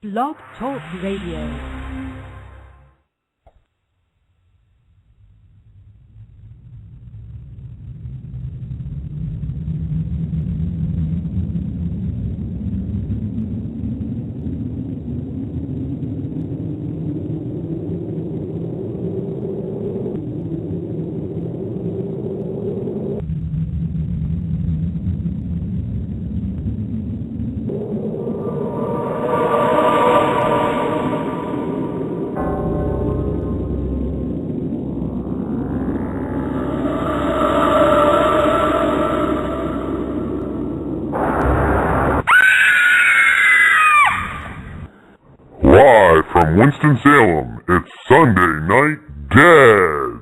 Blog Talk Radio. From Winston-Salem, it's Sunday Night Dead.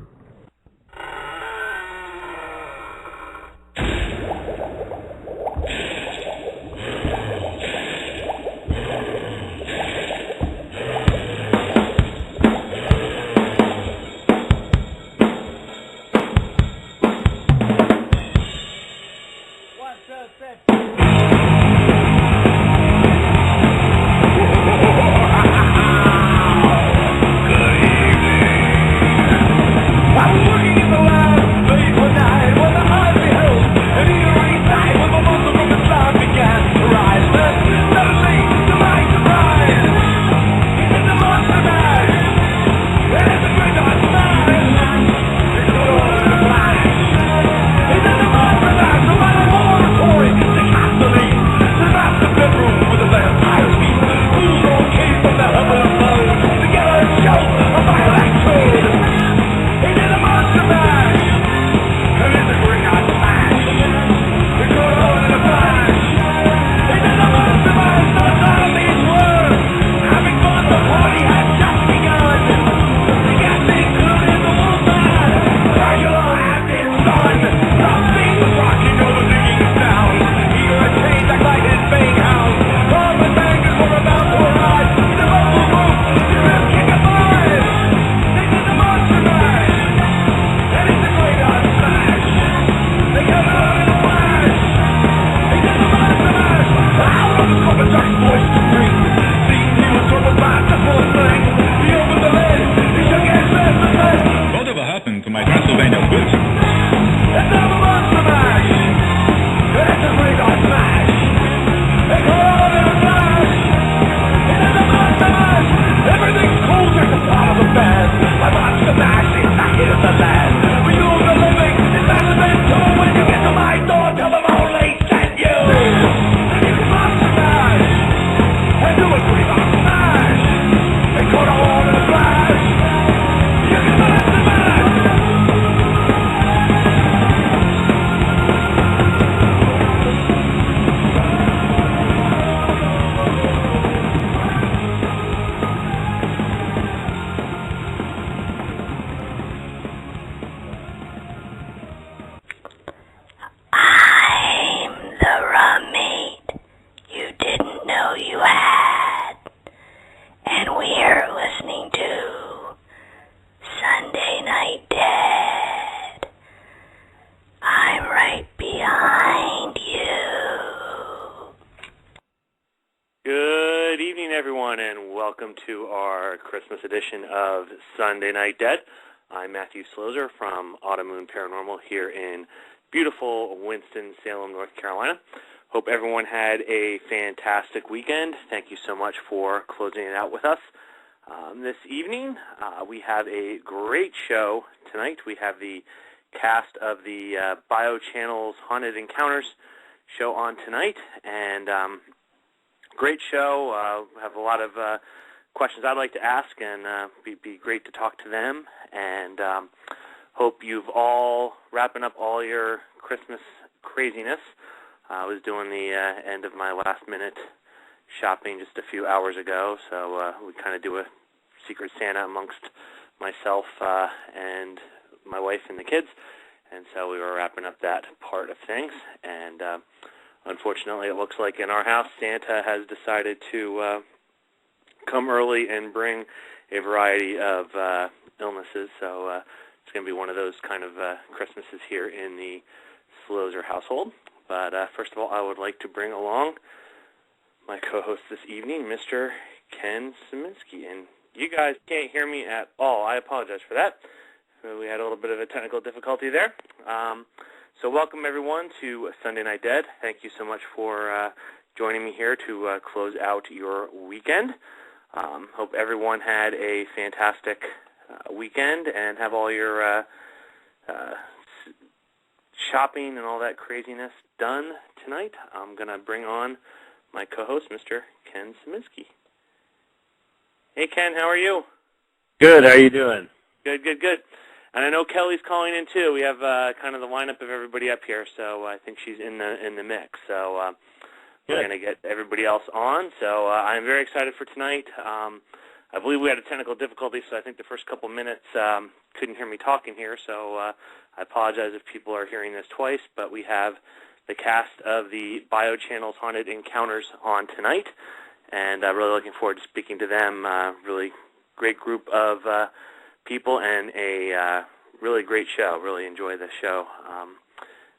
Edition of Sunday Night Dead. I'm Matthew Slozer from Autumn Moon Paranormal here in beautiful Winston-Salem, North Carolina. Hope everyone had a fantastic weekend. Thank you so much for closing it out with us. This evening, we have a great show tonight. We have the cast of the Bio Channel's Haunted Encounters show on tonight, and great show. Have a lot of questions I'd like to ask, and be great to talk to them, and hope you've all wrapping up all your Christmas craziness. I was doing the end of my last minute shopping just a few hours ago, so we kind of do a Secret Santa amongst myself and my wife and the kids, and so we were wrapping up that part of things, and unfortunately it looks like in our house Santa has decided to come early and bring a variety of illnesses, so it's going to be one of those kind of Christmases here in the Slozer household. But first of all, I would like to bring along my co-host this evening, Mr. Ken Szymanski, and you guys can't hear me at all. I apologize for that. We had a little bit of a technical difficulty there. So welcome, everyone, to Sunday Night Dead. Thank you so much for joining me here to close out your weekend. Hope everyone had a fantastic weekend and have all your shopping and all that craziness done tonight. I'm going to bring on my co-host, Mr. Ken Szymanski. Hey, Ken, how are you? Good. How are you doing? Good, good, good. And I know Kelly's calling in too. We have kind of the lineup of everybody up here, so I think she's in the mix. So we're going to get everybody else on. So I'm very excited for tonight. I believe we had a technical difficulty, so I think the first couple minutes couldn't hear me talking here. So I apologize if people are hearing this twice, but we have the cast of the Bio Channel's Haunted Encounters on tonight, and really looking forward to speaking to them. Really great group of people and a really great show. Really enjoy the show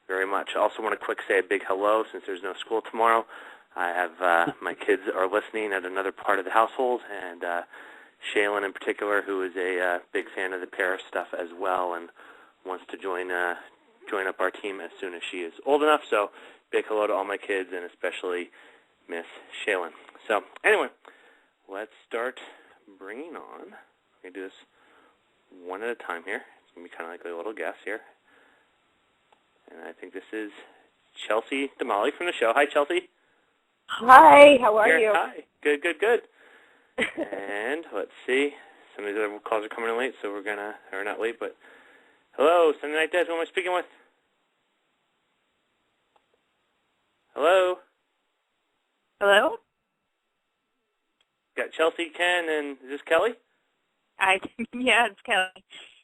very much. I also want to quick say a big hello since there's no school tomorrow. I have my kids are listening at another part of the household, and Shaylin in particular, who is a big fan of the Paris stuff as well and wants to join up our team as soon as she is old enough. So big hello to all my kids and especially Miss Shaylin. So anyway, let's start bringing on. We're going to do this one at a time here. It's going to be kind of like a little guess here. And I think this is Chelsea Damali from the show. Hi, Chelsea. Hi, how are you? Hi. Good, good, good. And let's see. Some of these other calls are coming in late, so we're going to, or not late, but hello, Sunday Night Dead. Who am I speaking with? Hello? Hello? Got Chelsea, Ken, and is this Kelly? Yeah, it's Kelly.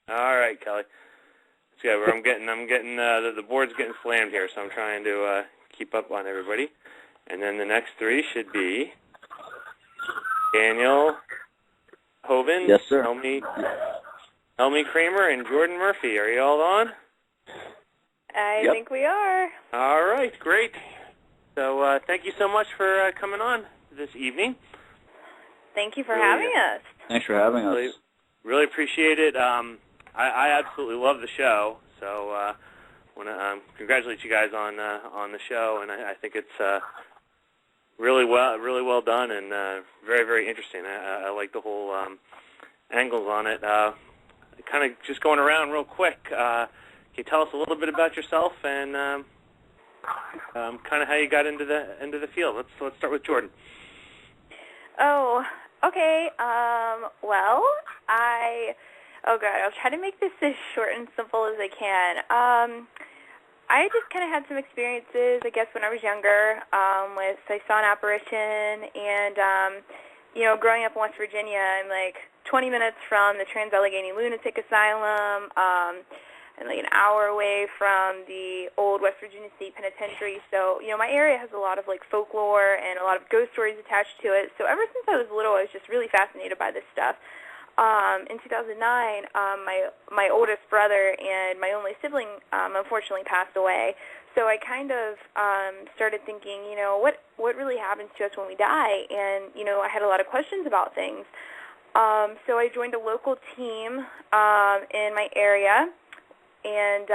All right, Kelly. Let's go. I'm getting the board's getting slammed here, so I'm trying to keep up on everybody. And then the next three should be Daniel Hoven, Yes, sir. Helmy Kramer, and Jordan Murphy. Are you all on? I Yep. think we are. All right, great. So thank you so much for coming on this evening. Thank you for Really, having us. Thanks for having us. Really appreciate it. I absolutely love the show, so I want to congratulate you guys on the show, and I think it's really well done and very, very interesting. I like the whole angles on it. Kind of just going around real quick. Can you tell us a little bit about yourself and kind of how you got into the field? Let's start with Jordan. Oh, okay. Well, I'll try to make this as short and simple as I can. I just kind of had some experiences, I guess, when I was younger. I saw an apparition, and growing up in West Virginia, I'm like 20 minutes from the Trans-Allegheny Lunatic Asylum, and like an hour away from the old West Virginia State Penitentiary. So, my area has a lot of like folklore and a lot of ghost stories attached to it. So ever since I was little, I was just really fascinated by this stuff. In 2009, my oldest brother and my only sibling unfortunately passed away. So I kind of started thinking, what really happens to us when we die? And, I had a lot of questions about things. So I joined a local team in my area, and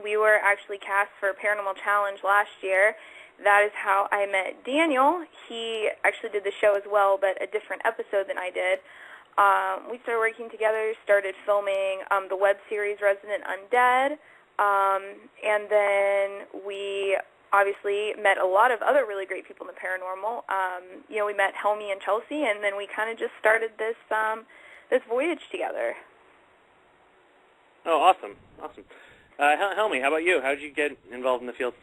we were actually cast for a Paranormal Challenge last year. That is how I met Daniel. He actually did the show as well, but a different episode than I did. We started working together, started filming the web series Resident Undead, and then we obviously met a lot of other really great people in the paranormal. We met Helmy and Chelsea, and then we kind of just started this voyage together. Oh, awesome. Helmy, how about you? How did you get involved in the field?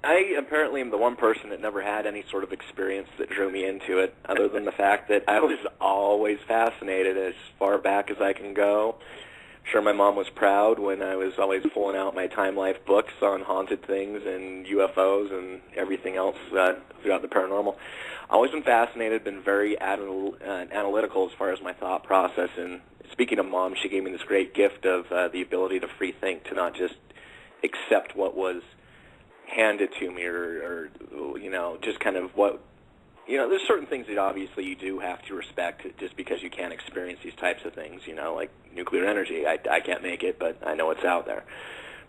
I apparently am the one person that never had any sort of experience that drew me into it, other than the fact that I was always fascinated as far back as I can go. I'm sure my mom was proud when I was always pulling out my Time Life books on haunted things and UFOs and everything else throughout the paranormal. I've always been fascinated, been very analytical as far as my thought process. And speaking of Mom, she gave me this great gift of the ability to free think, to not just accept what was handed to me or just kind of what there's certain things that obviously you do have to respect just because you can't experience these types of things, like nuclear energy. I can't make it, but I know it's out there.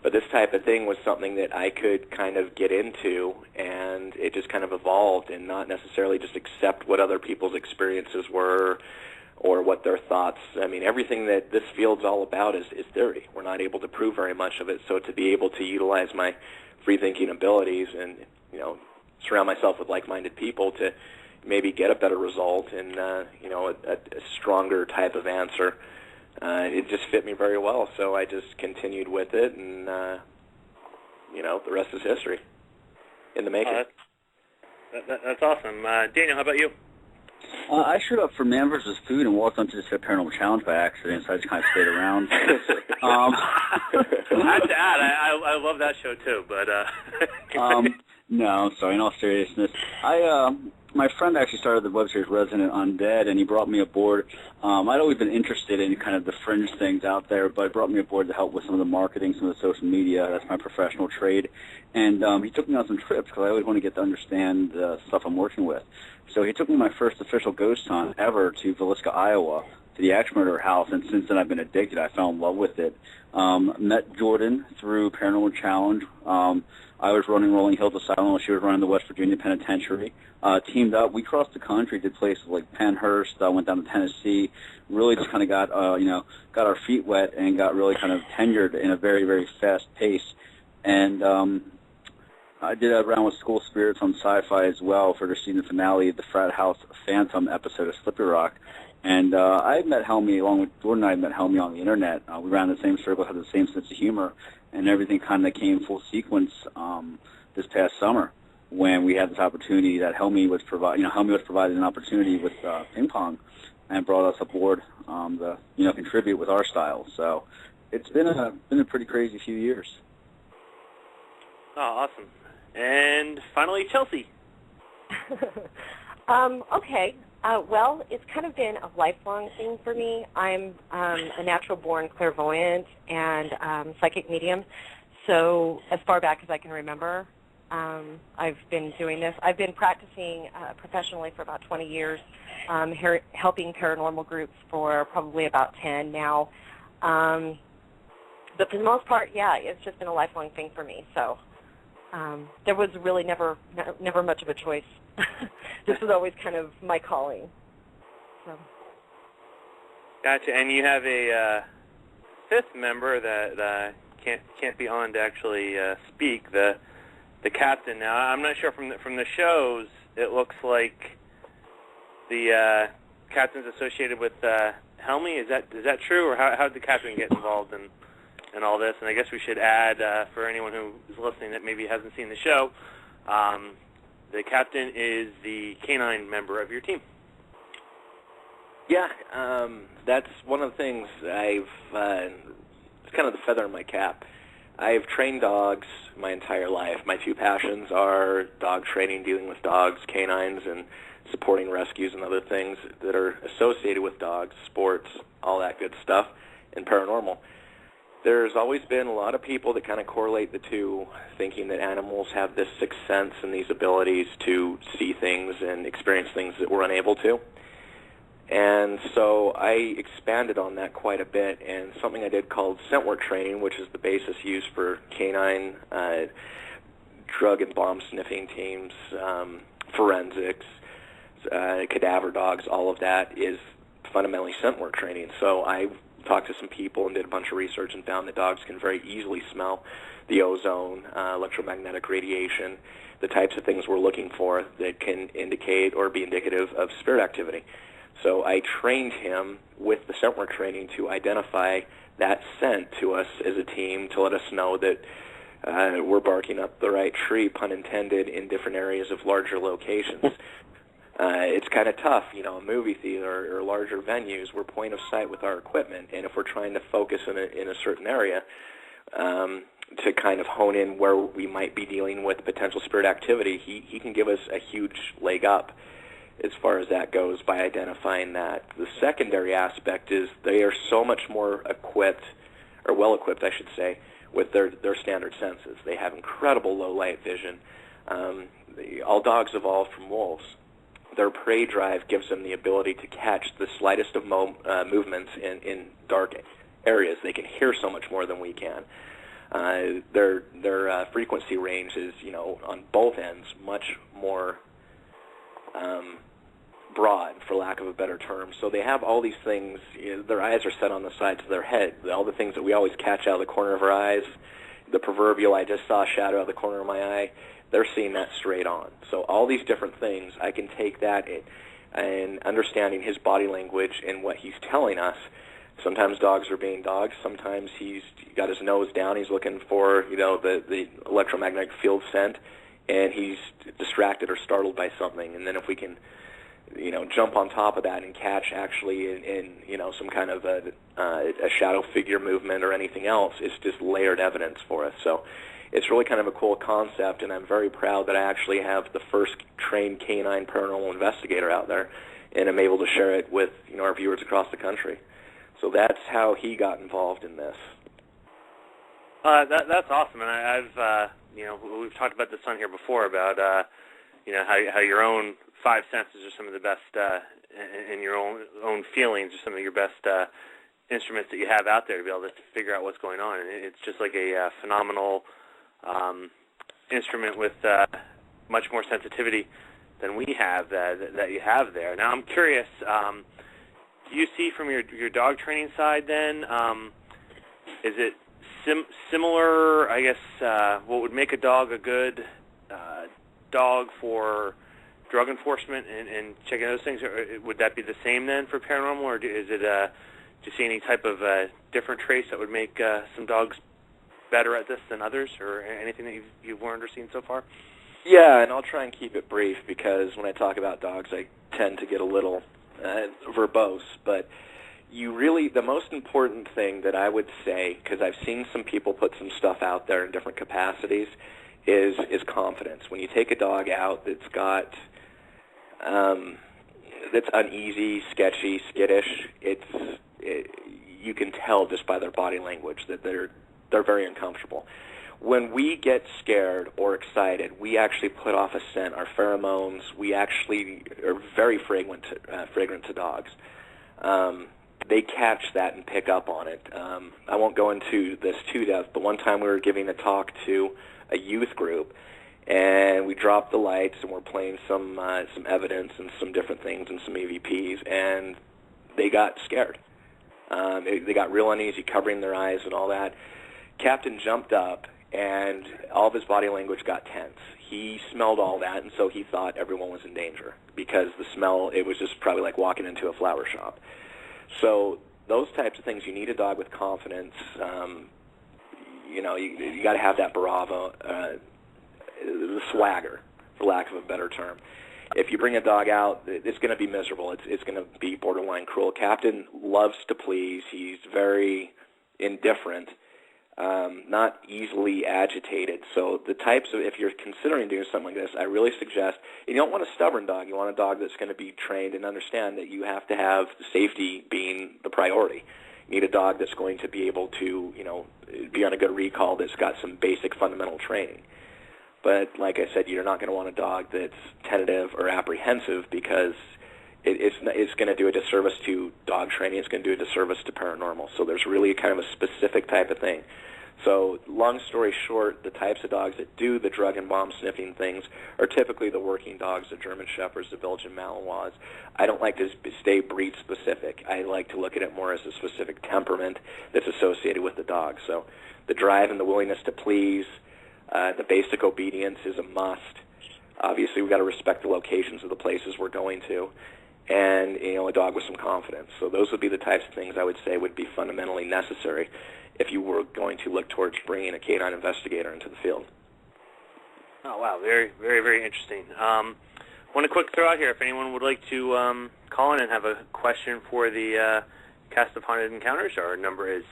But this type of thing was something that I could kind of get into, and it just kind of evolved, and not necessarily just accept what other people's experiences were or what their thoughts. I mean, everything that this field's all about is theory. We're not able to prove very much of it, so to be able to utilize my free-thinking abilities and, surround myself with like-minded people to maybe get a better result and, a stronger type of answer, it just fit me very well. So I just continued with it, and, the rest is history in the making. That's awesome. Daniel, how about you? I showed up for Man vs. Food and walked onto this Paranormal Challenge by accident, so I just kind of stayed around. I have to add, I love that show too, but... No, sorry, in all seriousness. My friend actually started the web series Resident Undead, and he brought me aboard. I'd always been interested in kind of the fringe things out there, but he brought me aboard to help with some of the marketing, some of the social media. That's my professional trade. And he took me on some trips because I always want to get to understand the stuff I'm working with. So he took me my first official ghost hunt ever to Villisca, Iowa, to the Axe Murder House, and since then I've been addicted. I fell in love with it. Met Jordan through Paranormal Challenge. I was running Rolling Hills Asylum while she was running the West Virginia Penitentiary. Teamed up. We crossed the country, did places like Pennhurst, went down to Tennessee, really just kind of got our feet wet and got really kind of tenured in a very, very fast pace. And I did a round with School Spirits on Sci-Fi as well for the season finale of the Frat House Phantom episode of Slippery Rock. And I had met Helmy, along with Jordan, I had met Helmy on the Internet. We ran the same circle, had the same sense of humor, and everything kind of came full sequence this past summer when we had this opportunity that Helmy was Helmy was provided an opportunity with ping pong and brought us aboard to contribute with our style. So it's been a pretty crazy few years. Oh, awesome. And finally, Chelsea. Okay. Well, it's kind of been a lifelong thing for me. I'm a natural-born clairvoyant and psychic medium. So as far back as I can remember, I've been doing this. I've been practicing professionally for about 20 years, helping paranormal groups for probably about 10 now. But for the most part, yeah, it's just been a lifelong thing for me. So there was really never much of a choice. This was always kind of my calling. So. Gotcha. And you have a fifth member that can't be on to actually speak, the captain. Now, I'm not sure from the shows. It looks like the captain's associated with Helmy. Is that true, or how did the captain get involved in all this? And I guess we should add for anyone who is listening that maybe hasn't seen the show. The captain is the canine member of your team. Yeah, that's one of the things it's kind of the feather in my cap. I've trained dogs my entire life. My two passions are dog training, dealing with dogs, canines, and supporting rescues and other things that are associated with dogs, sports, all that good stuff, and paranormal. There's always been a lot of people that kind of correlate the two, thinking that animals have this sixth sense and these abilities to see things and experience things that we're unable to. And so I expanded on that quite a bit, and something I did called scent work training, which is the basis used for canine drug and bomb sniffing teams, forensics, cadaver dogs, all of that is fundamentally scent work training. So I talked to some people and did a bunch of research and found that dogs can very easily smell the ozone, electromagnetic radiation, the types of things we're looking for that can indicate or be indicative of spirit activity. So I trained him with the scent work training to identify that scent to us as a team to let us know that we're barking up the right tree, pun intended, in different areas of larger locations. It's kind of tough, a movie theater or larger venues. We're point of sight with our equipment, and if we're trying to focus in a certain area to kind of hone in where we might be dealing with potential spirit activity, he can give us a huge leg up as far as that goes by identifying that. The secondary aspect is they are so much more equipped, or well-equipped, I should say, with their standard senses. They have incredible low-light vision. All dogs evolved from wolves. their prey drive gives them the ability to catch the slightest of movements in dark areas. They can hear so much more than we can. Their frequency range is, on both ends, much more broad, for lack of a better term. So they have all these things. Their eyes are set on the sides of their head. All the things that we always catch out of the corner of our eyes, the proverbial "I just saw a shadow out of the corner of my eye," they're seeing that straight on. So all these different things, I can take that and understanding his body language and what he's telling us. Sometimes dogs are being dogs. Sometimes he's got his nose down. He's looking for, the electromagnetic field scent, and he's distracted or startled by something. And then if we can, jump on top of that and catch actually in some kind of a shadow figure movement or anything else, it's just layered evidence for us. So it's really kind of a cool concept, and I'm very proud that I actually have the first trained canine paranormal investigator out there, and I'm able to share it with our viewers across the country. So that's how he got involved in this. That's awesome, and I've we've talked about this on here before about how your own five senses are some of the best, and your own feelings are some of your best instruments that you have out there to be able to figure out what's going on. And it's just like a phenomenal instrument with much more sensitivity than we have that you have there. Now I'm curious. Do you see from your dog training side then, is it similar, I guess, what would make a dog a good dog for drug enforcement and checking those things? Or would that be the same then for paranormal, or is it, do you see any type of different traits that would make some dogs better at this than others, or anything that you've learned or seen so far? Yeah, and I'll try and keep it brief because when I talk about dogs, I tend to get a little verbose, but the most important thing that I would say, because I've seen some people put some stuff out there in different capacities, is confidence. When you take a dog out that's got that's uneasy, sketchy, skittish, you can tell just by their body language that they're very uncomfortable. When we get scared or excited, we actually put off a scent. Our pheromones, we actually are very fragrant to dogs. They catch that and pick up on it. I won't go into this too depth, but one time we were giving a talk to a youth group, and we dropped the lights and we're playing some evidence and some different things and some EVPs, and they got scared. They got real uneasy, covering their eyes and all that. Captain jumped up, and all of his body language got tense. He smelled all that, and so he thought everyone was in danger because the smell, it was just probably like walking into a flower shop. So those types of things, you need a dog with confidence. You got to have that bravado, the swagger, for lack of a better term. If you bring a dog out, it's going to be miserable. It's going to be borderline cruel. Captain loves to please. He's very indifferent. Not easily agitated. So the types of, if you're considering doing something like this, I really suggest, you don't want a stubborn dog. You want a dog that's going to be trained and understand that you have to have safety being the priority. You need a dog that's going to be able to, be on a good recall, that's got some basic fundamental training. But like I said, you're not going to want a dog that's tentative or apprehensive because it's going to do a disservice to dog training. It's going to do a disservice to paranormal. So there's really kind of a specific type of thing. So long story short, the types of dogs that do the drug and bomb sniffing things are typically the working dogs, the German Shepherds, the Belgian Malinois. I don't like to stay breed specific. I like to look at it more as a specific temperament that's associated with the dog. So the drive and the willingness to please, the basic obedience is a must. Obviously, we've got to respect the locations of the places we're going to, and a dog with some confidence. So those would be the types of things I would say would be fundamentally necessary if you were going to look towards bringing a canine investigator into the field. Oh, wow. Very, very, very interesting. Want to quick throw out here, if anyone would like to call in and have a question for the cast of Haunted Encounters, our number is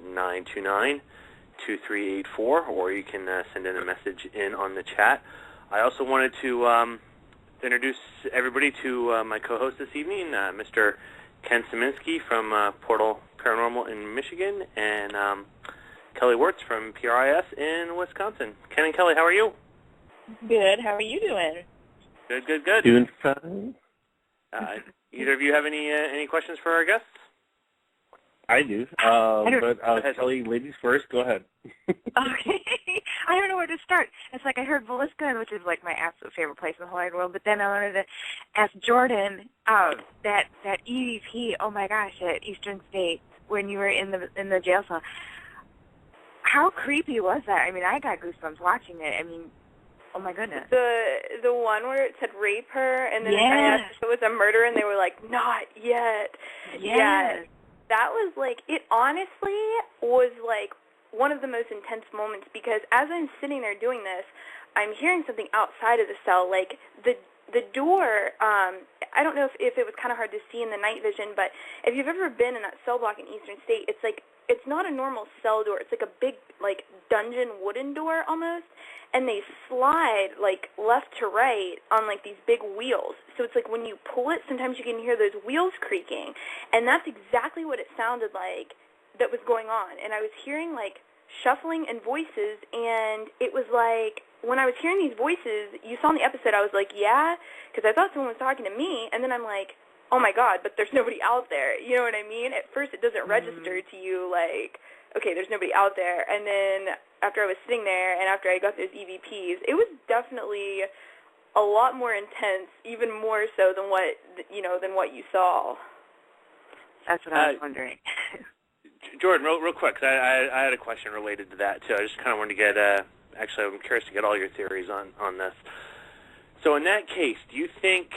646-929-2384, or you can send in a message in on the chat. I also wanted to introduce everybody to my co-host this evening, Mr. Ken Szymanski from Portal Paranormal in Michigan, and Kelly Wirtz from PRIS in Wisconsin. Ken and Kelly, how are you? Good. How are you doing? Good. Doing fine. Either of you have any questions for our guests? I do. But Kelly, ladies first. Go ahead. Okay. I don't know where to start. It's like I heard Velisca, which is like my absolute favorite place in the whole wide world, but then I wanted to ask Jordan, that EVP, oh my gosh, at Eastern State when you were in the jail cell. How creepy was that? I mean, I got goosebumps watching it. I mean, oh my goodness. The one where it said rape her, and then I asked if it was a murder, and they were like, not yet. Yes. Yeah. That was like, it honestly was like one of the most intense moments, because as I'm sitting there doing this, I'm hearing something outside of the cell, like the door, I don't know if it was kind of hard to see in the night vision, but if you've ever been in that cell block in Eastern State, it's like, it's not a normal cell door. It's like a big, like, dungeon wooden door almost, and they slide, like, left to right on, like, these big wheels. So it's like when you pull it, sometimes you can hear those wheels creaking, and that's exactly what it sounded like that was going on. And I was hearing, like, shuffling and voices, and it was like, when I was hearing these voices, you saw in the episode, I was like, yeah, because I thought someone was talking to me, and then I'm like, oh my God, but there's nobody out there. You know what I mean? At first it doesn't register to you like, okay, there's nobody out there. And then after I was sitting there and after I got those EVPs, it was definitely a lot more intense, even more so than what you saw. That's what I was wondering. Jordan, real quick, 'cause I had a question related to that, too. I just kind of wanted to get, actually, I'm curious to get all your theories on this. So in that case, do you think,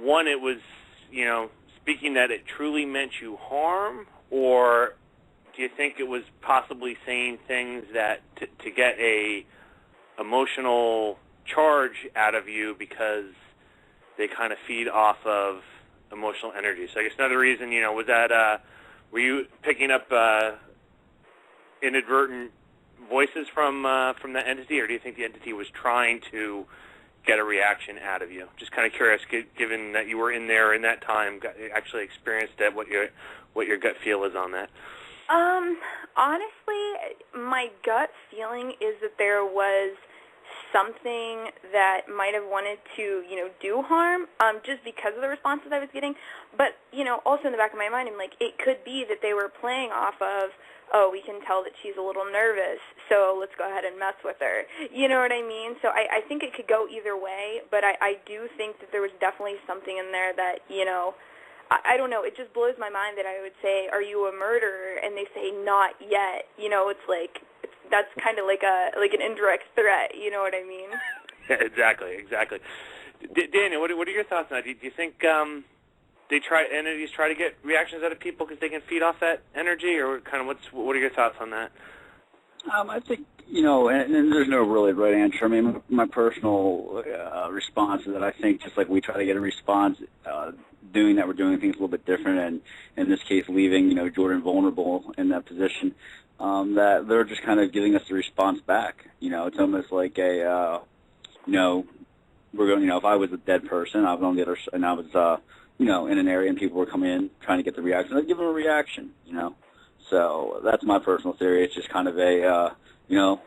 one, it was, speaking that it truly meant you harm, or do you think it was possibly saying things that to get a emotional charge out of you because they kind of feed off of emotional energy? So I guess another reason, was that, were you picking up inadvertent voices from that entity, or do you think the entity was trying to get a reaction out of you? Just kind of curious, given that you were in there in that time, actually experienced it, what your gut feel is on that. Honestly, my gut feeling is that there was something that might have wanted to, do harm, just because of the responses I was getting. But, also in the back of my mind, I'm like, it could be that they were playing off of, oh, we can tell that she's a little nervous, so let's go ahead and mess with her. You know what I mean? So I think it could go either way, but I do think that there was definitely something in there that, I don't know, it just blows my mind that I would say, are you a murderer? And they say, not yet. It's like, that's kind of like an indirect threat, you know what I mean? Exactly. Daniel, what are your thoughts on that? Do you think entities try to get reactions out of people because they can feed off that energy, or kind of what are your thoughts on that? I think, and there's no really right answer. I mean, my personal response is that I think just like we try to get a response, doing that, we're doing things a little bit different, and in this case, leaving, Jordan vulnerable in that position, that they're just kind of giving us the response back. It's almost like a, we're going, if I was a dead person, I was going to get, and I was, in an area and people were coming in trying to get the reaction, I'd give them a reaction, So that's my personal theory. It's just kind of a,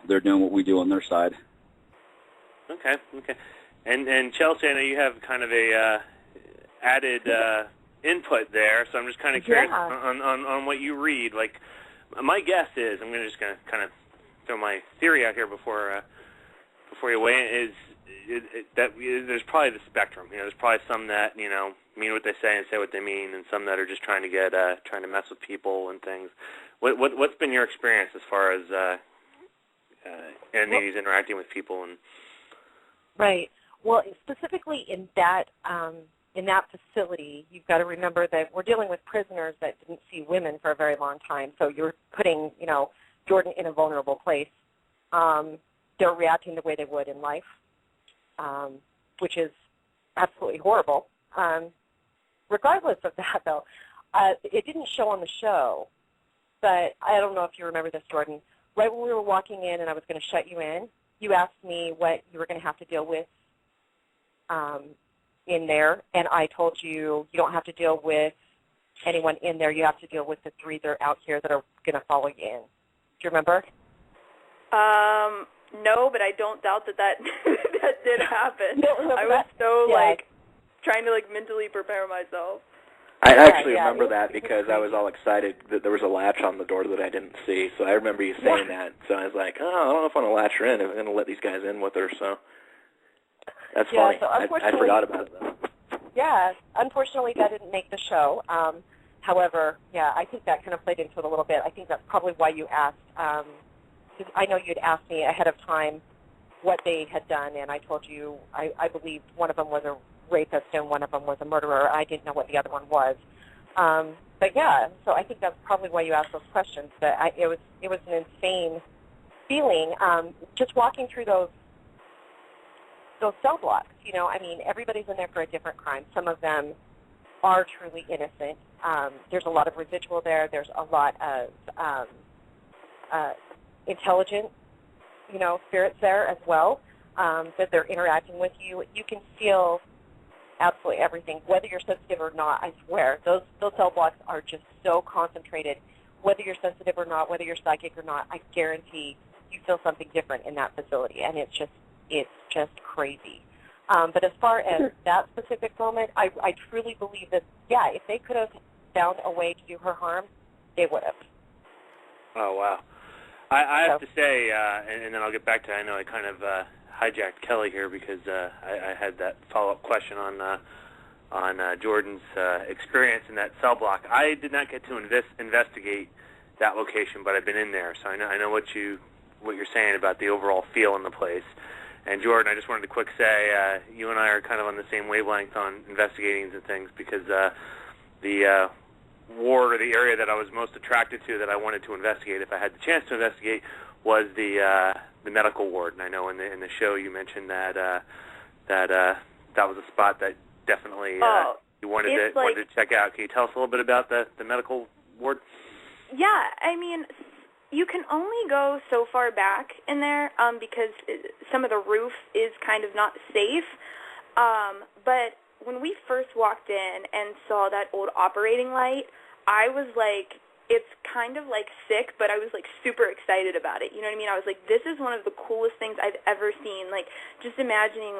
they're doing what we do on their side. Okay. And Chelsea, I know you have kind of a added input there, so I'm just kind of curious on what you read. Like, my guess is, I'm just going to kind of throw my theory out here before you weigh in, is that there's probably the spectrum. There's probably some that, mean what they say and say what they mean, and some that are just trying to mess with people and things. What's been your experience as far as entities interacting with people? And Right. Well, specifically in that facility, you've got to remember that we're dealing with prisoners that didn't see women for a very long time. So you're putting, Jordan in a vulnerable place. They're reacting the way they would in life, which is absolutely horrible. Regardless of that, though, it didn't show on the show, but I don't know if you remember this, Jordan. Right when we were walking in and I was going to shut you in, you asked me what you were going to have to deal with in there, and I told you you don't have to deal with anyone in there. You have to deal with the three that are out here that are going to follow you in. Do you remember? No, but I don't doubt that that did happen. I was so trying to mentally prepare myself. I actually remember that because I was all excited that there was a latch on the door that I didn't see. So I remember you saying that. So I was like, oh, I don't know if I'm going to latch her in. I'm going to let these guys in with her. So that's funny. So I forgot about it, though. Yeah, unfortunately that didn't make the show. However, I think that kind of played into it a little bit. I think that's probably why you asked. Because I know you'd asked me ahead of time what they had done, and I told you I believed one of them was a rapist and one of them was a murderer. I didn't know what the other one was. But yeah, so I think that's probably why you asked those questions. But it was an insane feeling just walking through those cell blocks. You know, I mean, everybody's in there for a different crime. Some of them are truly innocent. There's a lot of residual there. There's a lot of intelligent, spirits there as well, that they're interacting with you. You can feel absolutely everything, whether you're sensitive or not. I swear, those cell blocks are just so concentrated. Whether you're sensitive or not, whether you're psychic or not, I guarantee you feel something different in that facility, and it's just crazy. But as far as that specific moment, I truly believe that, if they could have found a way to do her harm, they would have. Oh, wow. I have to say, and then I'll get back to it, I know I kind of hijacked Kelly here because I had that follow-up question on Jordan's experience in that cell block. I did not get to investigate that location, but I've been in there, so I know what you're saying about the overall feel in the place. And Jordan, I just wanted to quick say, you and I are kind of on the same wavelength on investigating and things because the ward or the area that I was most attracted to that I wanted to investigate, if I had the chance to investigate, was the medical ward. And I know in the show you mentioned that that was a spot that definitely you wanted to check out. Can you tell us a little bit about the medical ward? Yeah, I mean, you can only go so far back in there because some of the roof is kind of not safe. But when we first walked in and saw that old operating light, I was like, it's kind of sick, but I was super excited about it. You know what I mean? I was like, this is one of the coolest things I've ever seen. Just imagining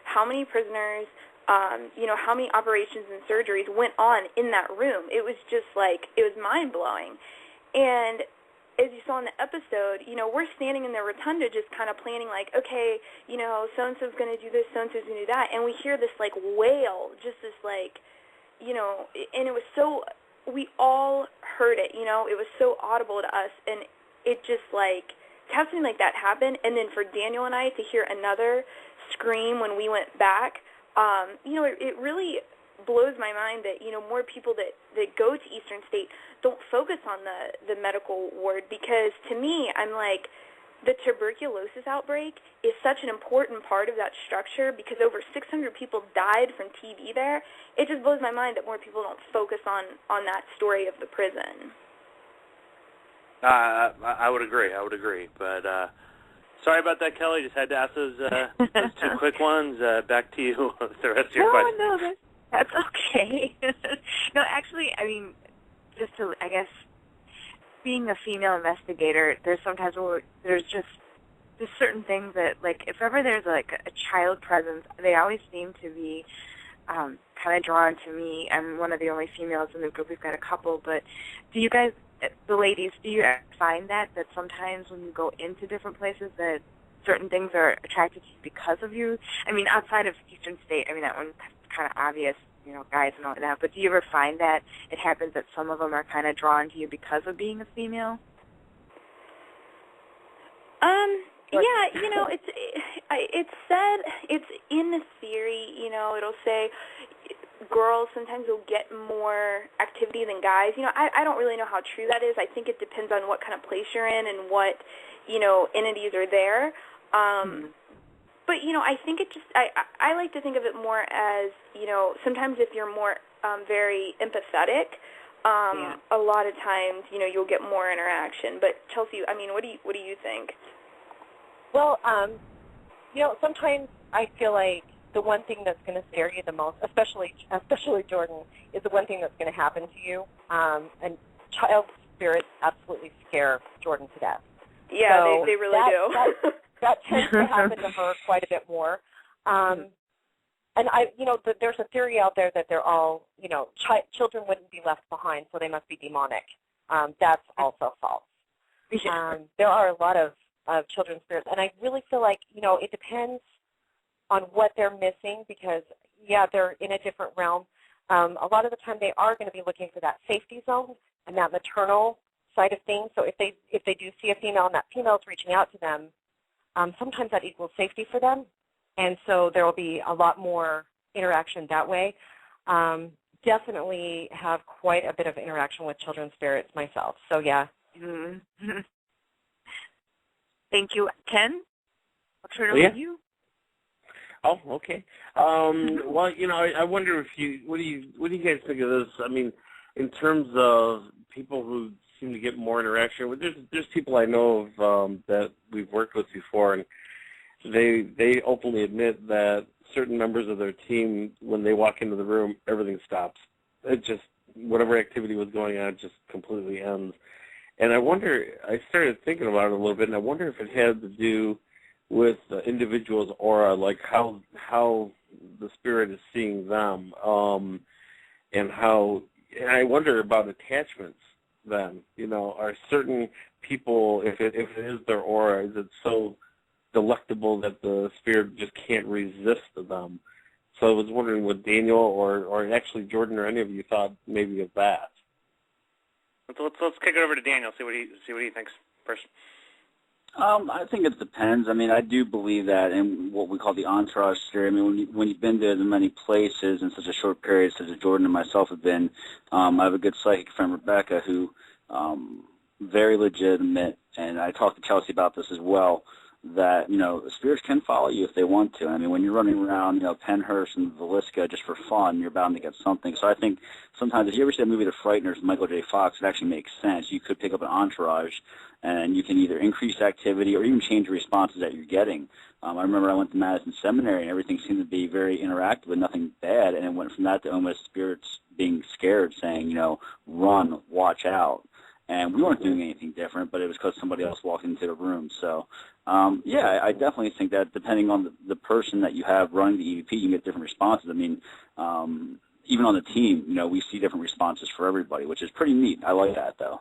how many prisoners, how many operations and surgeries went on in that room. It was just it was mind-blowing. And as you saw in the episode, we're standing in the rotunda just kind of planning okay, so-and-so's going to do this, so-and-so's going to do that. And we hear this wail, just this and it was so, we all heard it, it was so audible to us. And it just to have something like that happen, and then for Daniel and I to hear another scream when we went back, it really blows my mind that, more people that go to Eastern State don't focus on the medical ward, because to me, I'm the tuberculosis outbreak is such an important part of that structure because over 600 people died from TB there. It just blows my mind that more people don't focus on that story of the prison. I would agree. But sorry about that, Kelly. Just had to ask those two quick ones. Back to you with the rest of your questions. No, that's okay. No, actually, I mean, just to, I guess, being a female investigator, there's sometimes where there's just certain things that, if ever there's, a child presence, they always seem to be kind of drawn to me. I'm one of the only females in the group. We've got a couple, but do you guys, the ladies, do you find that sometimes when you go into different places that certain things are attracted to you because of you? I mean, outside of Eastern State, I mean, that one's kind of obvious, guys and all that, but do you ever find that it happens that some of them are kind of drawn to you because of being a female? Yeah, it's said, it's in theory, it'll say girls sometimes will get more activity than guys. I don't really know how true that is. I think it depends on what kind of place you're in and what, entities are there. But, I think it just, I like to think of it more as, sometimes if you're more very empathetic, a lot of times, you'll get more interaction. But, Chelsea, I mean, what do you think? Well, sometimes I feel like the one thing that's going to scare you the most, especially Jordan, is the one thing that's going to happen to you. And child spirits absolutely scare Jordan to death. Yeah, so they really do. that tends to happen to her quite a bit more. And there's a theory out there that they're all, children wouldn't be left behind, so they must be demonic. That's also false. There are a lot of children's spirits, and I really feel like, it depends on what they're missing because, yeah, they're in a different realm. A lot of the time they are going to be looking for that safety zone and that maternal side of things. So if they do see a female and that female is reaching out to them, sometimes that equals safety for them. And so there will be a lot more interaction that way. Definitely have quite a bit of interaction with children's spirits myself. So, yeah. Mm-hmm. Thank you. Ken, I'll turn it over to you. Oh, okay. Well, I wonder what do you guys think of this? I mean, in terms of people who seem to get more interaction with, there's people I know of that we've worked with before, and they openly admit that certain members of their team, when they walk into the room, everything stops. It just, whatever activity was going on just completely ends. And I started thinking about it a little bit, and I wonder if it had to do with the individual's aura, like how the spirit is seeing them, and I wonder about attachments then. Are certain people, if it is their aura, is it so delectable that the spirit just can't resist them? So I was wondering what Daniel or actually Jordan or any of you thought maybe of that. Let's kick it over to Daniel. See what he thinks first. I think it depends. I mean, I do believe that in what we call the entourage theory. I mean, when you've been to many places in such a short period, such as Jordan and myself have been, I have a good psychic friend, Rebecca, who very legitimate, and I talked to Chelsea about this as well, that, spirits can follow you if they want to. I mean, when you're running around, Penhurst and Villisca just for fun, you're bound to get something. So I think sometimes if you ever see a movie The Frighteners with Michael J. Fox, it actually makes sense. You could pick up an entourage, and you can either increase activity or even change the responses that you're getting. I remember I went to Madison Seminary, and everything seemed to be very interactive and nothing bad, and it went from that to almost spirits being scared, saying, run, watch out. And we weren't doing anything different, but it was because somebody else walked into the room. So, I definitely think that depending on the person that you have running the EVP, you can get different responses. I mean, even on the team, we see different responses for everybody, which is pretty neat. I like that, though.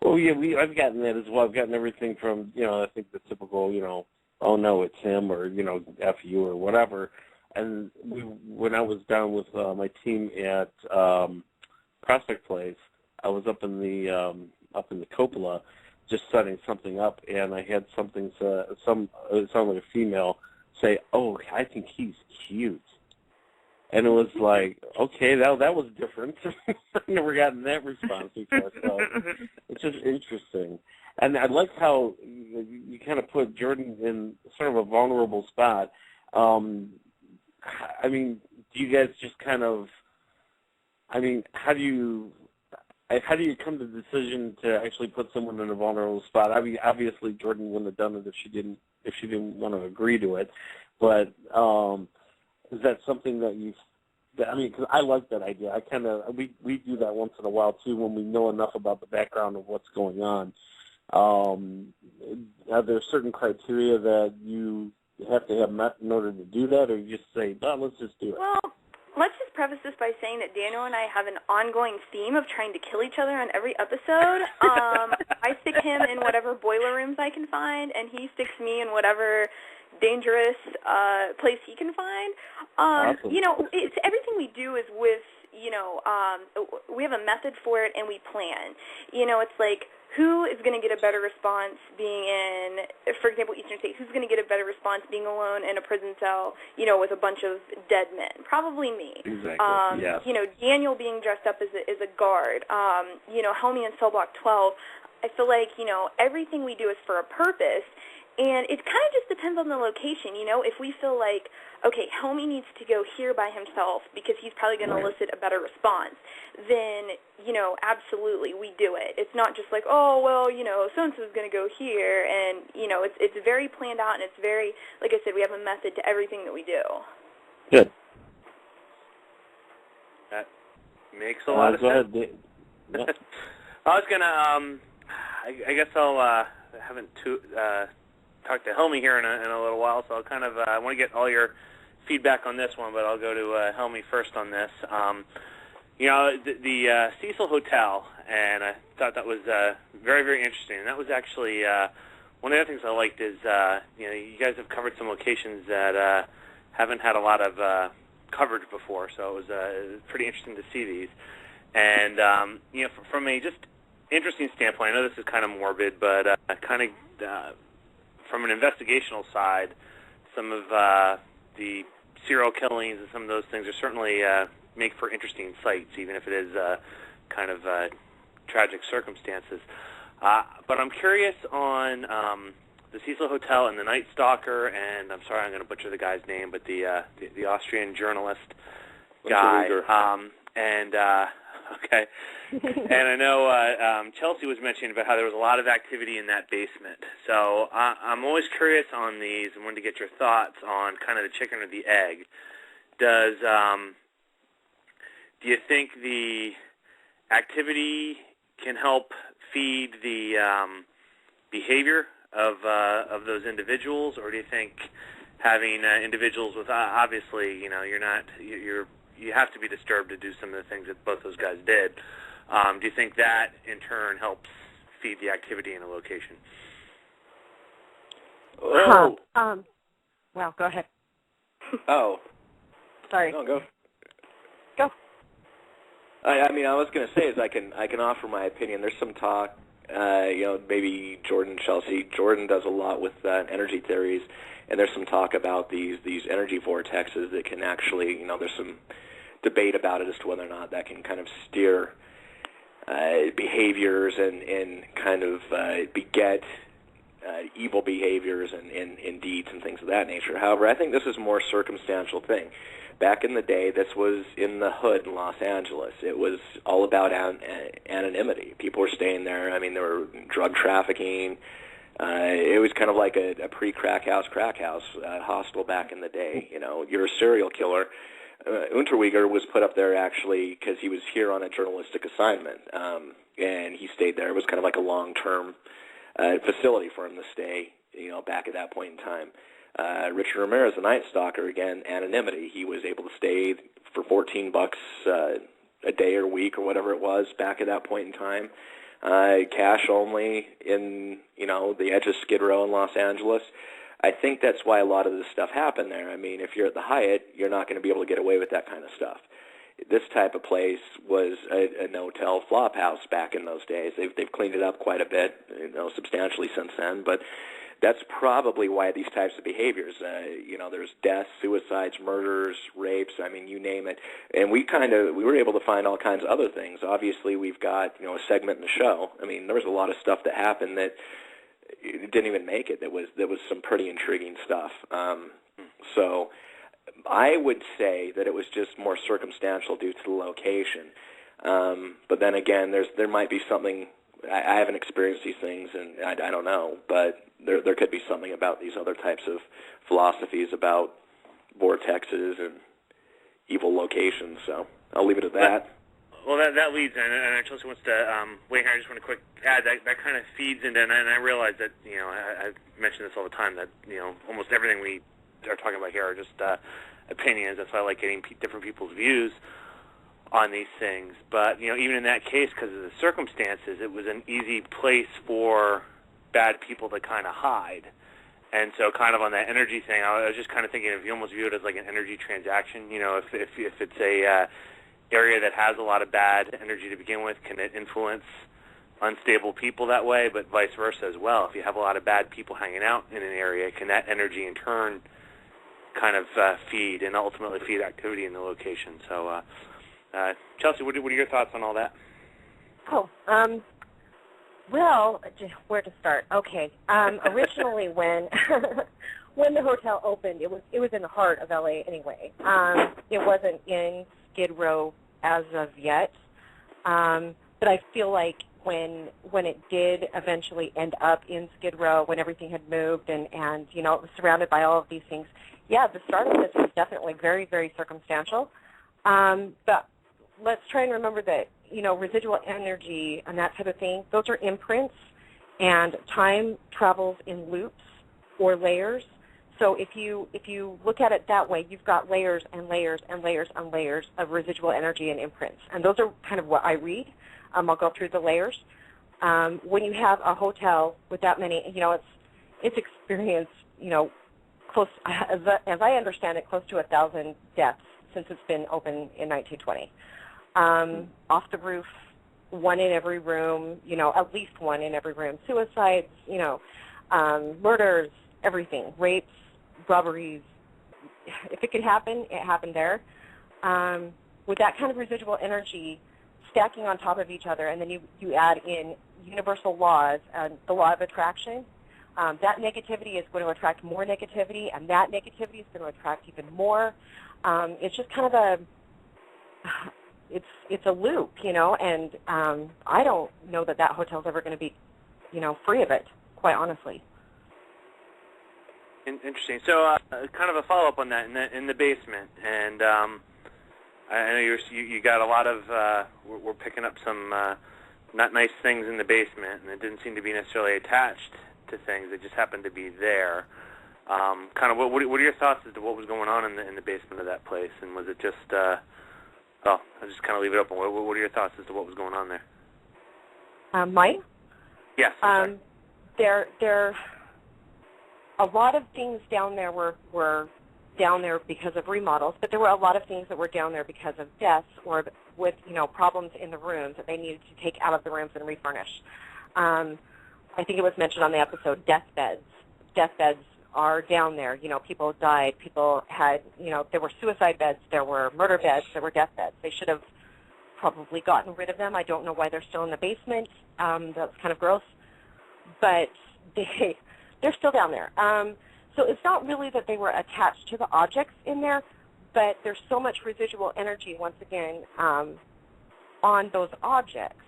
Well, yeah, I've gotten that as well. I've gotten everything from, I think the typical, oh, no, it's him, or, F you, or whatever. And when I was down with my team at Prospect Place, I was up in the cupola just setting something up, and I had something, it sounded like a female, say, oh, I think he's cute. And it was like, okay, that was different. I've never gotten that response before, so it's just interesting. And I like how you kind of put Jordan in sort of a vulnerable spot. I mean, do you guys just kind of, how do you come to the decision to actually put someone in a vulnerable spot? I mean, obviously Jordan wouldn't have done it if she didn't want to agree to it. But is that something that because I like that idea. We do that once in a while too when we know enough about the background of what's going on. Are there certain criteria that you have to have met in order to do that, or you just say, no, let's just do it? Well, let's just preface this by saying that Daniel and I have an ongoing theme of trying to kill each other on every episode. I stick him in whatever boiler rooms I can find, and he sticks me in whatever dangerous place he can find. Awesome. It's everything we do is with, we have a method for it, and we plan. It's like, who is going to get a better response being in, for example, Eastern State, who's going to get a better response being alone in a prison cell, with a bunch of dead men? Probably me. Exactly, yes. Daniel being dressed up as a guard, Helmy in cell block 12. I feel like, everything we do is for a purpose, and it kind of just depends on the location. If we feel like, okay, Helmy needs to go here by himself because he's probably going to elicit a better response, then, absolutely, we do it. It's not just like, oh, well, so-and-so is going to go here, and, it's very planned out, and it's very, like I said, we have a method to everything that we do. Good. That makes a lot of sense. I was going to, I guess I'll haven't talk to Helmy here in a little while, so I'll kind of I want to get all your feedback on this one, but I'll go to Helmy first on this. The Cecil Hotel, and I thought that was very, very interesting. And that was actually one of the other things I liked is you guys have covered some locations that haven't had a lot of coverage before, so it was pretty interesting to see these. And from a just interesting standpoint, I know this is kind of morbid, but from an investigational side, some of the serial killings and some of those things are certainly make for interesting sights, even if it is kind of tragic circumstances. But I'm curious on the Cecil Hotel and the Night Stalker, and I'm sorry I'm going to butcher the guy's name, but the Austrian journalist guy. Okay. And I know Chelsea was mentioning about how there was a lot of activity in that basement. So I'm always curious on these and wanted to get your thoughts on kind of the chicken or the egg. Do you think the activity can help feed the behavior of those individuals, or do you think having individuals with obviously you have to be disturbed to do some of the things that both those guys did? Do you think that in turn helps feed the activity in a location? Well, go ahead. Oh, sorry. No, go. Go. I was going to say is I can offer my opinion. There's some talk, maybe Chelsea. Jordan does a lot with energy theories, and there's some talk about these energy vortexes that can actually, there's some debate about it as to whether or not that can kind of steer behaviors and kind of beget evil behaviors and deeds and things of that nature. However, I think this is a more circumstantial thing. Back in the day, this was in the hood in Los Angeles. It was all about anonymity. People were staying there. I mean, there were drug trafficking. It was kind of like a pre-crack house hostel back in the day. You're a serial killer. Unterweger was put up there actually because he was here on a journalistic assignment, and he stayed there. It was kind of like a long-term facility for him to stay, back at that point in time. Richard Ramirez, the Night Stalker, again, anonymity. He was able to stay for $14 a day or week or whatever it was back at that point in time. Cash only in, the edge of Skid Row in Los Angeles. I think that's why a lot of this stuff happened there. I mean, if you're at the Hyatt, you're not going to be able to get away with that kind of stuff. This type of place was a no-tell flop house back in those days. They've cleaned it up quite a bit, substantially since then, but that's probably why these types of behaviors, there's deaths, suicides, murders, rapes, I mean, you name it. And we were able to find all kinds of other things. Obviously, we've got, a segment in the show. I mean, there was a lot of stuff that happened that didn't even make it. There was some pretty intriguing stuff. So I would say that it was just more circumstantial due to the location. But then again, there might be something. I haven't experienced these things, and I don't know, but there could be something about these other types of philosophies about vortexes and evil locations. So I'll leave it at that. Well, that leads, and Chelsea wants to wait here. I just want to quick add that kind of feeds into, and I realize that I mention this all the time that almost everything we are talking about here are just opinions. That's why I like getting different people's views on these things. But even in that case, because of the circumstances, it was an easy place for bad people to kind of hide. And so, kind of on that energy thing, I was just kind of thinking if you almost view it as like an energy transaction. If it's a area that has a lot of bad energy to begin with, can it influence unstable people that way? But vice versa as well. If you have a lot of bad people hanging out in an area, can that energy in turn kind of feed and ultimately feed activity in the location? So, Chelsea, what are your thoughts on all that? Oh, well, where to start? Okay. Originally, when the hotel opened, it was in the heart of LA anyway. It wasn't in Skid Row as of yet, but I feel like when it did eventually end up in Skid Row, when everything had moved and it was surrounded by all of these things, yeah, the start of this was definitely very, very circumstantial. But let's try and remember that, residual energy and that type of thing, those are imprints, and time travels in loops. or layers. So if you look at it that way, you've got layers and layers and layers and layers of residual energy and imprints. And those are kind of what I read. I'll go through the layers. When you have a hotel with that many, it's experienced, close, as I understand it, close to 1,000 deaths since it's been open in 1920. Off the roof, one in every room, at least one in every room. Suicides, murders, everything, rapes, robberies. If it could happen, it happened there. With that kind of residual energy stacking on top of each other, and then you add in universal laws, the law of attraction, that negativity is going to attract more negativity, and that negativity is going to attract even more. It's just kind of it's a loop, and I don't know that hotel's ever going to be, free of it, quite honestly. Interesting. So, kind of a follow-up on that in the basement, and I know you got a lot of. We're picking up some not nice things in the basement, and it didn't seem to be necessarily attached to things. It just happened to be there. Kind of, what are your thoughts as to what was going on in the basement of that place, and was it just? I'll just kind of leave it open. What are your thoughts as to what was going on there? Mine? Yes. There. A lot of things down there were down there because of remodels, but there were a lot of things that were down there because of deaths or with problems in the rooms that they needed to take out of the rooms and refurnish. I think it was mentioned on the episode, deathbeds. Deathbeds are down there. People died. People had, there were suicide beds. There were murder beds. There were deathbeds. They should have probably gotten rid of them. I don't know why they're still in the basement. That's kind of gross. But they're still down there. So it's not really that they were attached to the objects in there, but there's so much residual energy, once again, on those objects.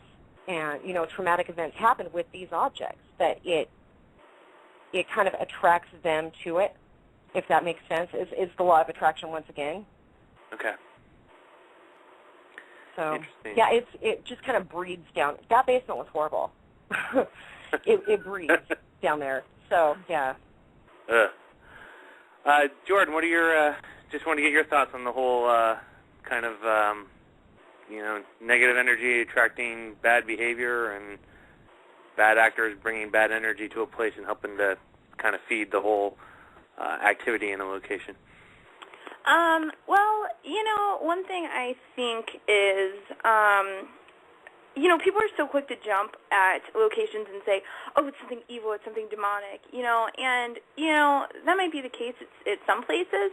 And, traumatic events happen with these objects that it kind of attracts them to it, if that makes sense. Is the law of attraction once again. Okay. So, yeah, it just kind of breeds down. That basement was horrible. It breeds down there. So, yeah. Jordan, what are your, just want to get your thoughts on the whole kind of, negative energy attracting bad behavior and bad actors bringing bad energy to a place and helping to kind of feed the whole activity in a location? Well, one thing I think is, people are so quick to jump at locations and say, oh, it's something evil, it's something demonic, and, that might be the case at some places,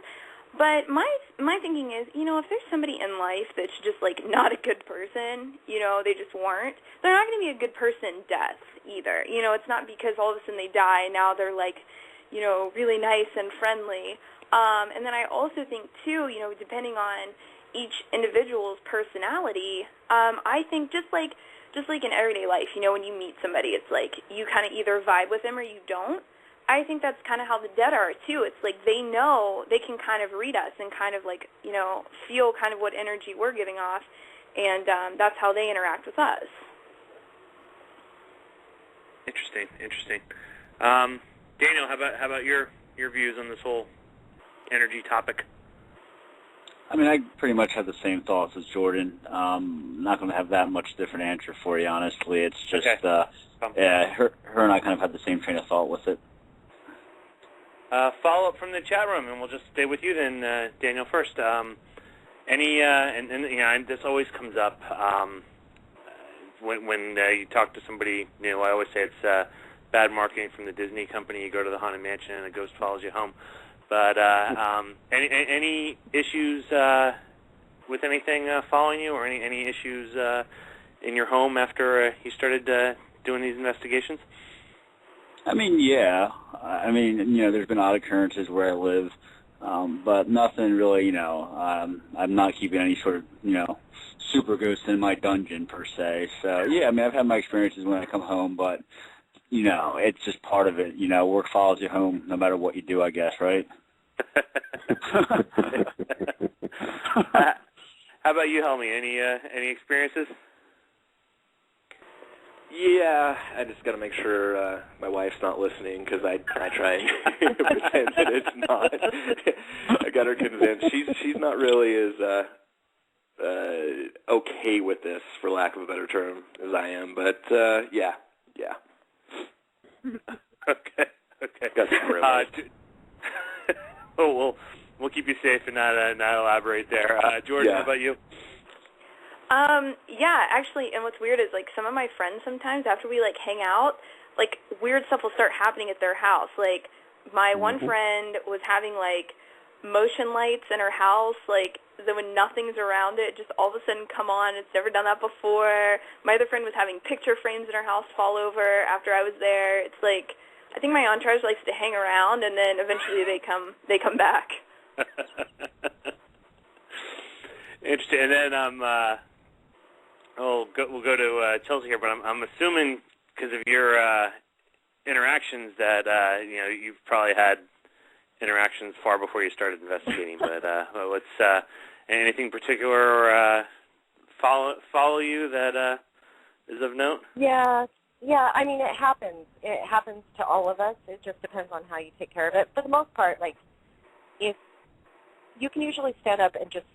but my thinking is, if there's somebody in life that's just, not a good person, they just weren't, they're not going to be a good person death either. It's not because all of a sudden they die and now they're, really nice and friendly. And then I also think, too, depending on each individual's personality, I think just like in everyday life, when you meet somebody, it's like you kind of either vibe with them or you don't. I think that's kind of how the dead are, too. It's like they know, they can kind of read us and kind of feel kind of what energy we're giving off, and that's how they interact with us. Interesting. Daniel, how about your views on this whole energy topic? I mean, I pretty much have the same thoughts as Jordan. I'm not going to have that much different answer for you, honestly. It's just, her and I kind of have the same train of thought with it. Follow-up from the chat room, and we'll just stay with you then, Daniel, first. And this always comes up when you talk to somebody. I always say it's bad marketing from the Disney company. You go to the Haunted Mansion and a ghost follows you home. But any issues with anything following you, or any issues in your home after you started doing these investigations? I mean, yeah. I mean, there's been odd occurrences where I live, but nothing really, I'm not keeping any sort of, super ghosts in my dungeon, per se. So, yeah, I mean, I've had my experiences when I come home, but, it's just part of it. Work follows you home no matter what you do, I guess, right? How about you, Helmy? Any experiences? Yeah, I just got to make sure my wife's not listening because I try and pretend that it's not. I got her convinced. She's not really as okay with this, for lack of a better term, as I am. But yeah. Okay. Got some rumors. We'll keep you safe and not elaborate there. Jordan, how about you? Yeah, actually, and what's weird is, like, some of my friends sometimes, after we, like, hang out, like, weird stuff will start happening at their house. Like, my one friend was having, like, motion lights in her house, like, then when nothing's around it, just all of a sudden come on. It's never done that before. My other friend was having picture frames in her house fall over after I was there. It's like, I think my entourage likes to hang around, and then eventually they come back. Interesting. And then we'll go to Chelsea here, but I'm assuming because of your interactions that you've probably had interactions far before you started investigating. But what's anything particular follow you that is of note? Yeah. I mean, it happens. It happens to all of us. It just depends on how you take care of it. For the most part, like, if you can usually stand up and just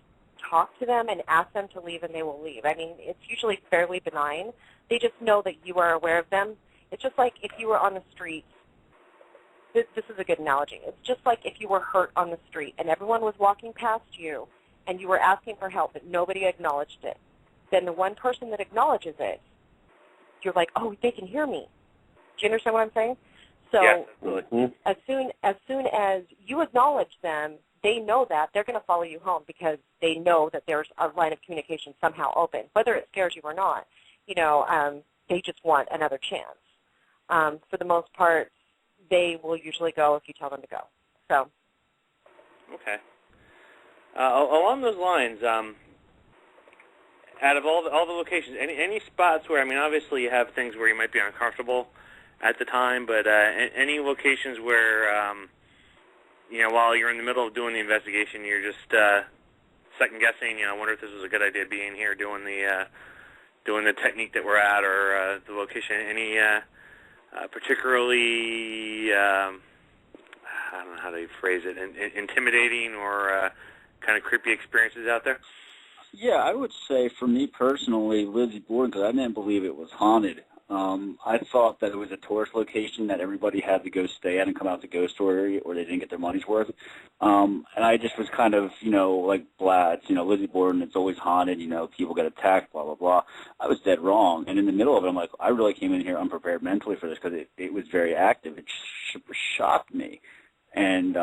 talk to them and ask them to leave, and they will leave. I mean, it's usually fairly benign. They just know that you are aware of them. It's just like if you were on the street. This is a good analogy. It's just like if you were hurt on the street and everyone was walking past you and you were asking for help, but nobody acknowledged it. Then the one person that acknowledges it, you're like, oh, they can hear me. Do you understand what I'm saying? So yes, absolutely. as soon as you acknowledge them, they know that they're going to follow you home because they know that there's a line of communication somehow open, whether it scares you or not. They just want another chance. For the most part, they will usually go if you tell them to go. So. Okay. Along those lines, out of all the locations, any spots where, I mean, obviously you have things where you might be uncomfortable at the time, but any locations where, while you're in the middle of doing the investigation, you're just second guessing. I wonder if this was a good idea being here, doing the technique that we're at, or the location. Any particularly, I don't know how to phrase it, intimidating or kind of creepy experiences out there? Yeah, I would say for me personally, Lizzie Borden, because I didn't believe it was haunted. I thought that it was a tourist location that everybody had to go stay at and come out the ghost story, or they didn't get their money's worth. And I just was kind of, like, blah, it's, Lizzie Borden, it's always haunted, people get attacked, blah, blah, blah. I was dead wrong. And in the middle of it, I'm like, I really came in here unprepared mentally for this because it was very active. It shocked me. And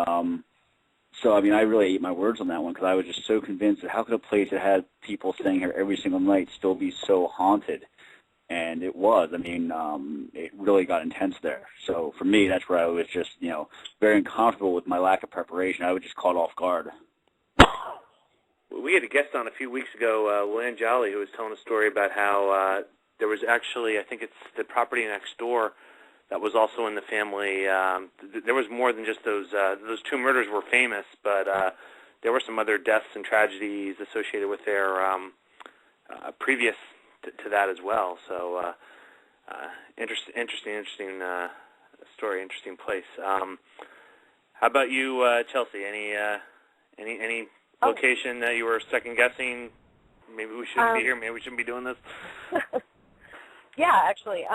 so, I mean, I really ate my words on that one because I was just so convinced that how could a place that had people staying here every single night still be so haunted? And it was. I mean, it really got intense there. So for me, that's where I was just, very uncomfortable with my lack of preparation. I was just caught off guard. We had a guest on a few weeks ago, Luann Jolly, who was telling a story about how there was actually, I think it's the property next door that was also in the family. There was more than just those two murders were famous, but there were some other deaths and tragedies associated with their previous to that as well. So interesting story, interesting place. How about you, Chelsea? Any location that you were second guessing? Maybe we shouldn't be here. Maybe we shouldn't be doing this. Yeah, actually.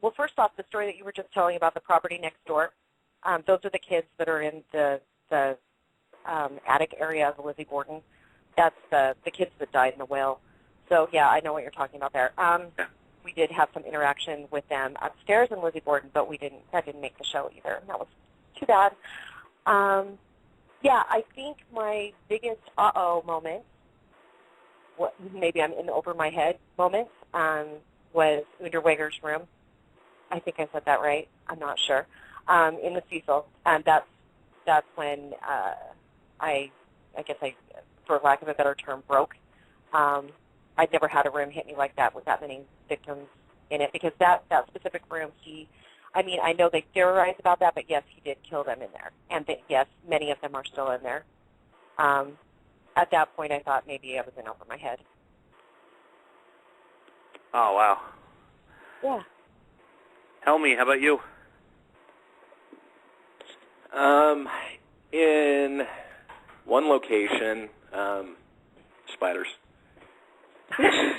Well, first off, the story that you were just telling about the property next door. Those are the kids that are in the attic area of Lizzie Borden. That's the kids that died in the whale. So, yeah, I know what you're talking about there. We did have some interaction with them upstairs in Lizzie Borden, but that didn't make the show either. That was too bad. Yeah, I think my biggest moment, maybe I'm in over my head moment, was Unterweger's room. I think I said that right. I'm not sure. In the Cecil. And that's when I guess I, for lack of a better term, broke. I'd never had a room hit me like that with that many victims in it, because that specific room, I know they theorize about that, but yes, he did kill them in there. And yes, many of them are still in there. At that point, I thought maybe I was in over my head. Oh, wow. Yeah. Helmy, how about you? In one location, spiders. I'm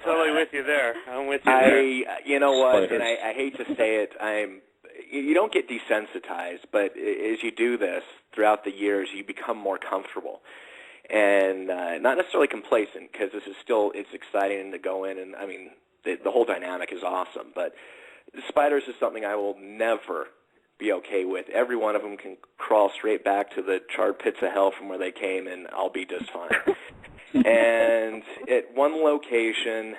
totally with you there. I'm with you there. You know what, and I hate to say it, you don't get desensitized, but as you do this throughout the years, you become more comfortable. And not necessarily complacent, because it's exciting to go in, and I mean, the whole dynamic is awesome, but the spiders is something I will never be okay with. Every one of them can crawl straight back to the charred pits of hell from where they came, and I'll be just fine. And at one location,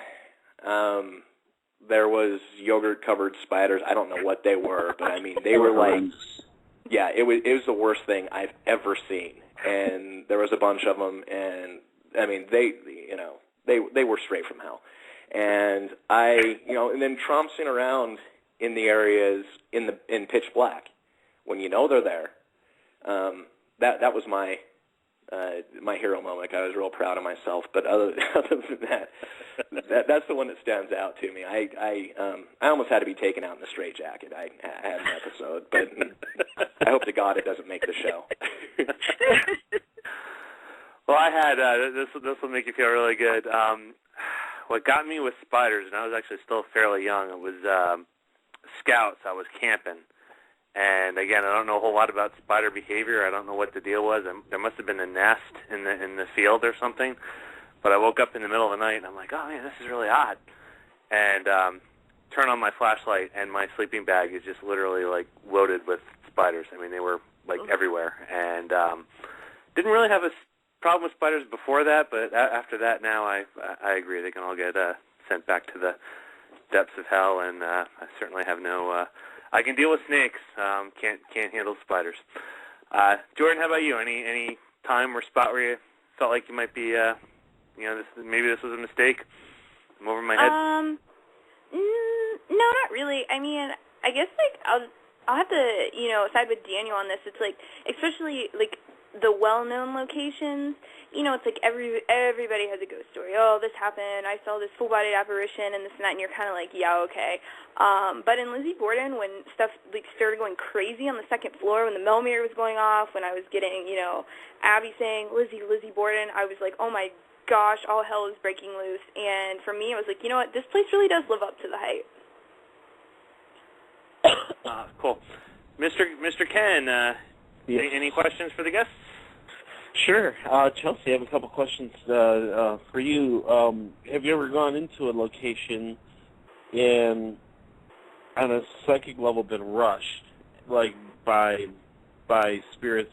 there was yogurt-covered spiders. I don't know what they were, but I mean, they were like, yeah, it was the worst thing I've ever seen. And there was a bunch of them, and I mean, they were straight from hell. And and then trouncing around in the areas in pitch black, when you know they're there. That was my hero moment. I was real proud of myself. But other than that's the one that stands out to me. I almost had to be taken out in the straitjacket. I had an episode, but I hope to God it doesn't make the show. Well, I had this will make you feel really good. What got me with spiders, and I was actually still fairly young, it was Scouts. I was camping, and again, I don't know a whole lot about spider behavior. I don't know what the deal was. There must have been a nest in the field or something. But I woke up in the middle of the night, and I'm like, oh man, this is really odd. And turn on my flashlight, and my sleeping bag is just literally like loaded with spiders. I mean, they were like everywhere, and didn't really have a problem with spiders before that, but after that, now I agree. They can all get sent back to the depths of hell, and I certainly have no. I can deal with snakes. Can't handle spiders. Jordan, how about you? Any time or spot where you felt like you might be, maybe this was a mistake? I'm over my head. No, not really. I mean, I guess like I'll have to side with Daniel on this. It's like, especially like the well-known locations, it's like everybody has a ghost story. Oh, this happened. I saw this full-bodied apparition and this and that, and you're kind of like, yeah, okay. But in Lizzie Borden, when stuff like started going crazy on the second floor, when the millimeter was going off, when I was getting, Abby saying, Lizzie Borden, I was like, oh my gosh, all hell is breaking loose. And for me, I was like, you know what, this place really does live up to the hype. Cool. Mr. Ken, yes. Any questions for the guests? Sure. Chelsea, I have a couple questions for you. Have you ever gone into a location and on a psychic level been rushed, like by spirits,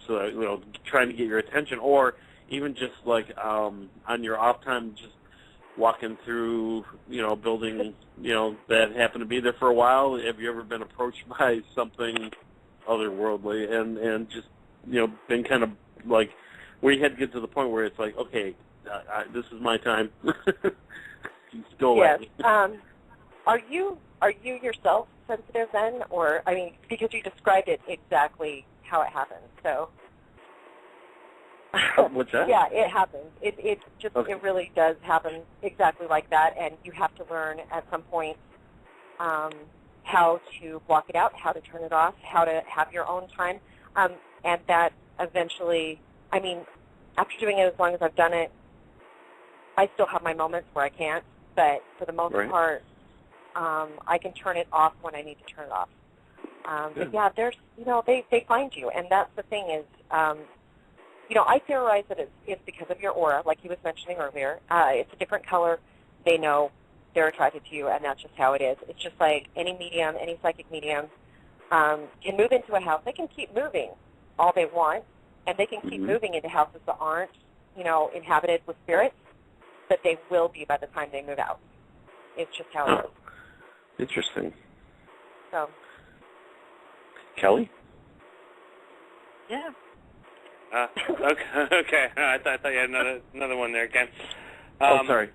trying to get your attention, or even just like on your off time, just walking through, building, that happened to be there for a while? Have you ever been approached by something otherworldly and just, been kind of like where you had to get to the point where it's like, okay, this is my time. Go away. Yes. Are you yourself sensitive then, or because you described it exactly how it happened, so. What's that? Yeah, it happens. It really does happen exactly like that, and you have to learn at some point how to block it out, how to turn it off, how to have your own time, and that eventually, after doing it as long as I've done it, I still have my moments where I can't, but for the most part, I can turn it off when I need to turn it off. But yeah, there's, they find you, and that's the thing is, I theorize that it's because of your aura, like he was mentioning earlier. It's a different color. They know they're attracted to you, and that's just how it is. It's just like any medium, any psychic medium can move into a house. They can keep moving all they want, and they can keep moving into houses that aren't, inhabited with spirits, but they will be by the time they move out. It's just how it is. Interesting. So. Kelly? Yeah. Okay. I thought you had another one there, Ken. Sorry.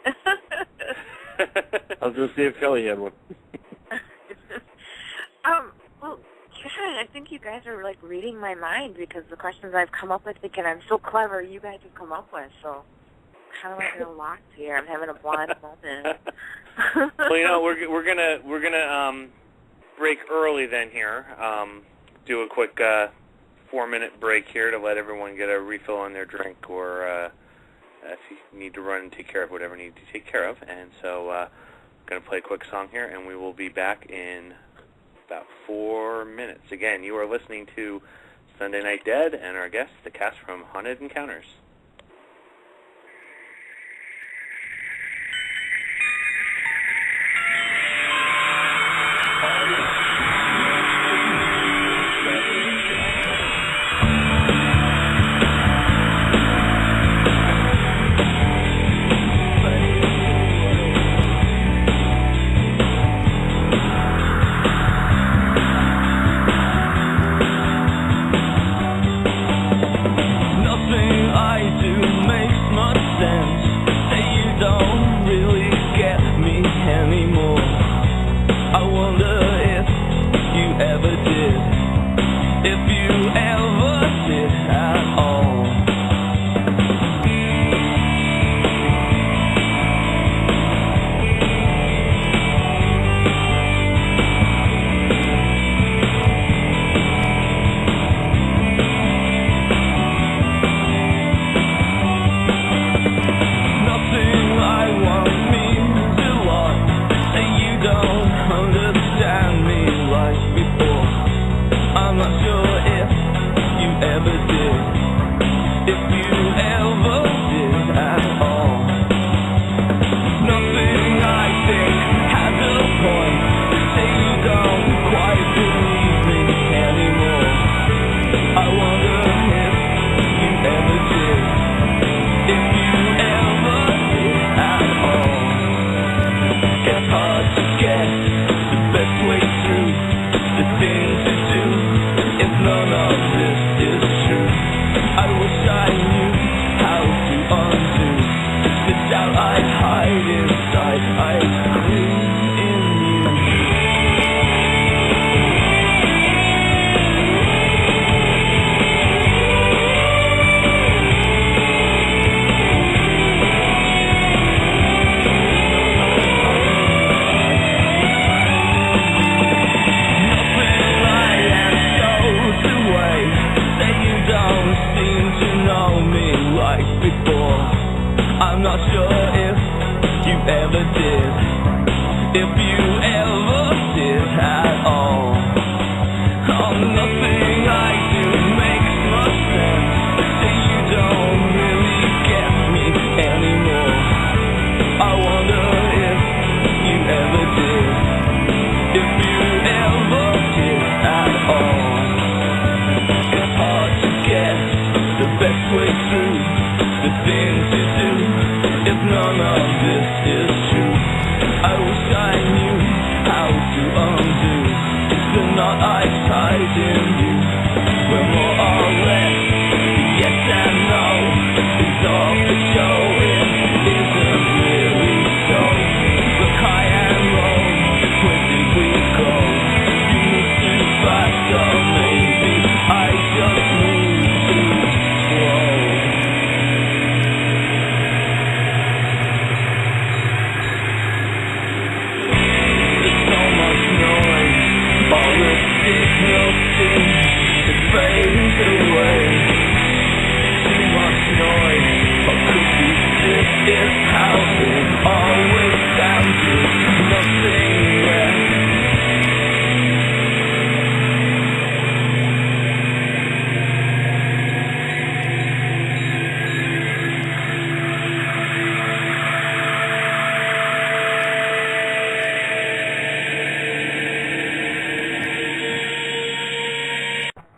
I was going to see if Kelly had one. Well, God, I think you guys are like reading my mind because the questions I've come up with, thinking I'm so clever, you guys have come up with. So, how do I get locked here? I'm having a blind moment. Well, you know, we're gonna break early then here. Do a quick 4-minute break here to let everyone get a refill on their drink, or if you need to run and take care of whatever you need to take care of. And so I'm going to play a quick song here, and we will be back in about 4 minutes. Again, you are listening to Sunday Night Dead and our guests, the cast from Haunted Encounters.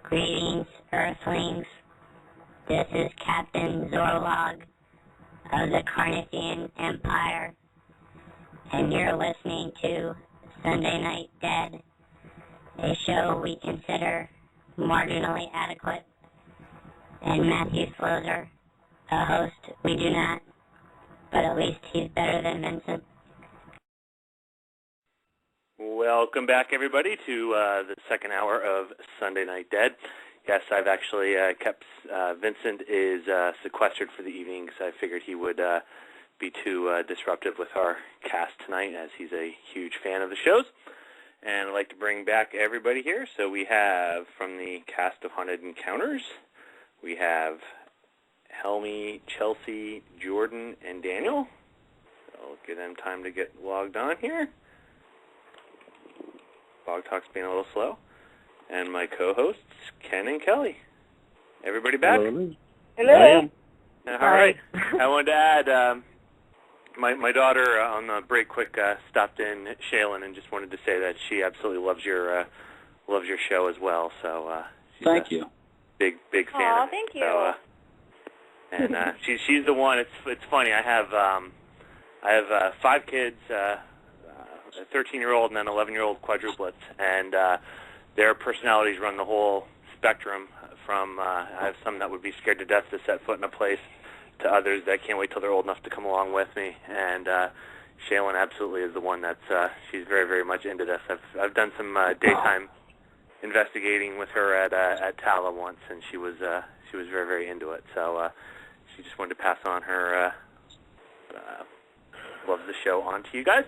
Greetings, Earthlings. This is Captain Zorlog of the Carnathian Empire, and you're listening to Sunday Night Dead, a show we consider marginally adequate, and Matthew Slozer, a host we do not, but at least he's better than Vincent. Welcome back, everybody, to the second hour of Sunday Night Dead. Yes, I've actually kept Vincent is sequestered for the evening because I figured he would be too disruptive with our cast tonight, as he's a huge fan of the shows. And I'd like to bring back everybody here. So we have, from the cast of Haunted Encounters, we have Helmy, Chelsea, Jordan, and Daniel. So I'll give them time to get logged on here. Blog Talk's being a little slow. And my co-hosts, Ken and Kelly. Everybody back? Hello. All right. I wanted to add, my daughter on the break quick stopped in Shaylin and just wanted to say that she absolutely loves your show as well. So she's Thank you. Big fan. Aw, of it. thank you. So, and she's the one. It's funny. I have 5 kids, a 13-year-old and an 11-year-old quadruplets, and their personalities run the whole spectrum. From I have some that would be scared to death to set foot in a place, to others that can't wait till they're old enough to come along with me. And Shaylin absolutely is the one that's she's very, very much into this. I've done some daytime investigating with her at Tala once, and she was very, very into it. So she just wanted to pass on her love of the show on to you guys.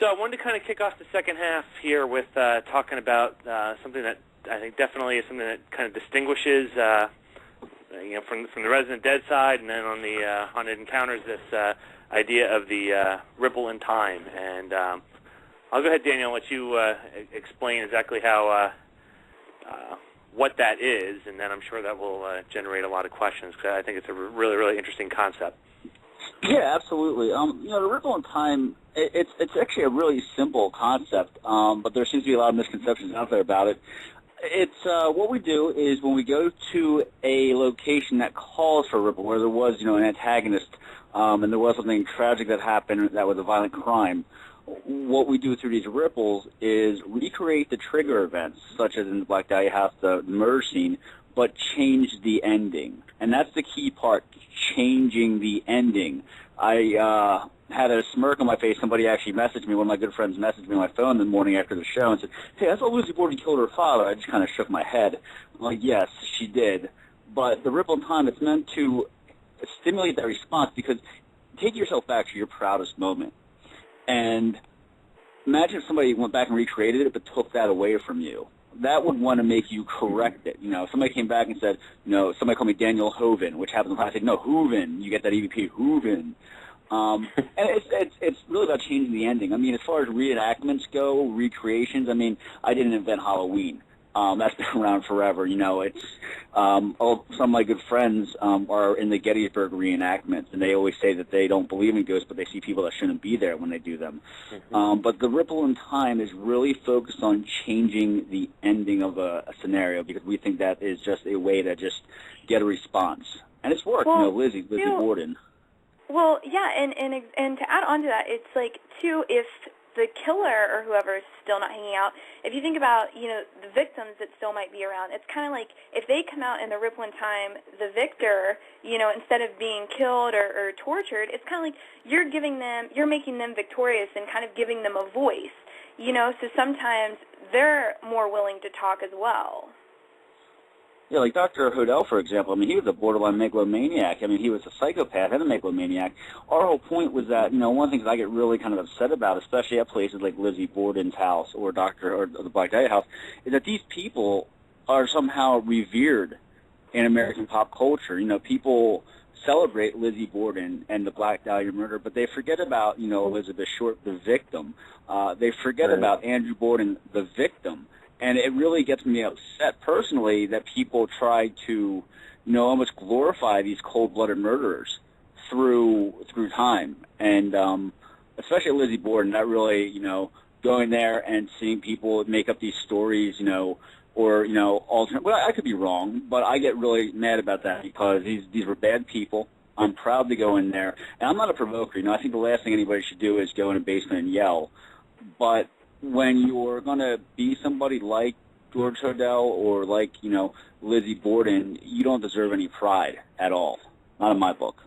So I wanted to kind of kick off the second half here with talking about something that I think definitely is something that kind of distinguishes, from the Resident Dead side, and then on the Haunted Encounters, this idea of the ripple in time. And I'll go ahead, Daniel, and let you explain exactly how what that is, and then I'm sure that will generate a lot of questions, because I think it's a really, really interesting concept. Yeah, absolutely. The ripple in time, it's actually a really simple concept, but there seems to be a lot of misconceptions out there about it. It's what we do is when we go to a location that calls for a ripple, where there was, an antagonist, and there was something tragic that happened that was a violent crime. What we do through these ripples is recreate the trigger events, such as in the Black Dahlia House, the murder scene, but change the ending. And that's the key part, changing the ending. I had a smirk on my face. Somebody actually messaged me, one of my good friends messaged me on my phone the morning after the show and said, "Hey, I thought Lucy Borden killed her father." I just kind of shook my head. I'm like, yes, she did. But the ripple in time, it's meant to stimulate that response, because take yourself back to your proudest moment. And imagine if somebody went back and recreated it but took that away from you. That would want to make you correct it. If somebody came back and said, somebody called me Daniel Hoven, which happens when I say, no, Hooven, you get that EVP, Hooven. And it's really about changing the ending. I mean, as far as reenactments go, recreations, I didn't invent Halloween. That's been around forever. It's some of my good friends are in the Gettysburg reenactments, and they always say that they don't believe in ghosts, but they see people that shouldn't be there when they do them. Mm-hmm. But the ripple in time is really focused on changing the ending of a scenario, because we think that is just a way to just get a response, and it's worked. Well, Lizzie Borden. Well, yeah, and to add on to that, it's like, too, if the killer or whoever is still not hanging out, if you think about, the victims that still might be around, it's kind of like if they come out in the ripple in time, the victor, instead of being killed or tortured, it's kind of like you're making them victorious and kind of giving them a voice, so sometimes they're more willing to talk as well. Yeah, like Dr. Hodel, for example. He was a borderline megalomaniac. He was a psychopath and a megalomaniac. Our whole point was that, one of the things I get really kind of upset about, especially at places like Lizzie Borden's house or the Black Dahlia house, is that these people are somehow revered in American pop culture. People celebrate Lizzie Borden and the Black Dahlia murder, but they forget about, Elizabeth Short, the victim. They forget about Andrew Borden, the victim. And it really gets me upset personally that people try to, almost glorify these cold-blooded murderers through time. And especially Lizzie Borden, that really, going there and seeing people make up these stories, or, alternate. Well, I could be wrong, but I get really mad about that, because these were bad people. I'm proud to go in there. And I'm not a provoker. I think the last thing anybody should do is go in a basement and yell. But when you're going to be somebody like George Hodel or like, Lizzie Borden, you don't deserve any pride at all. Not in my book.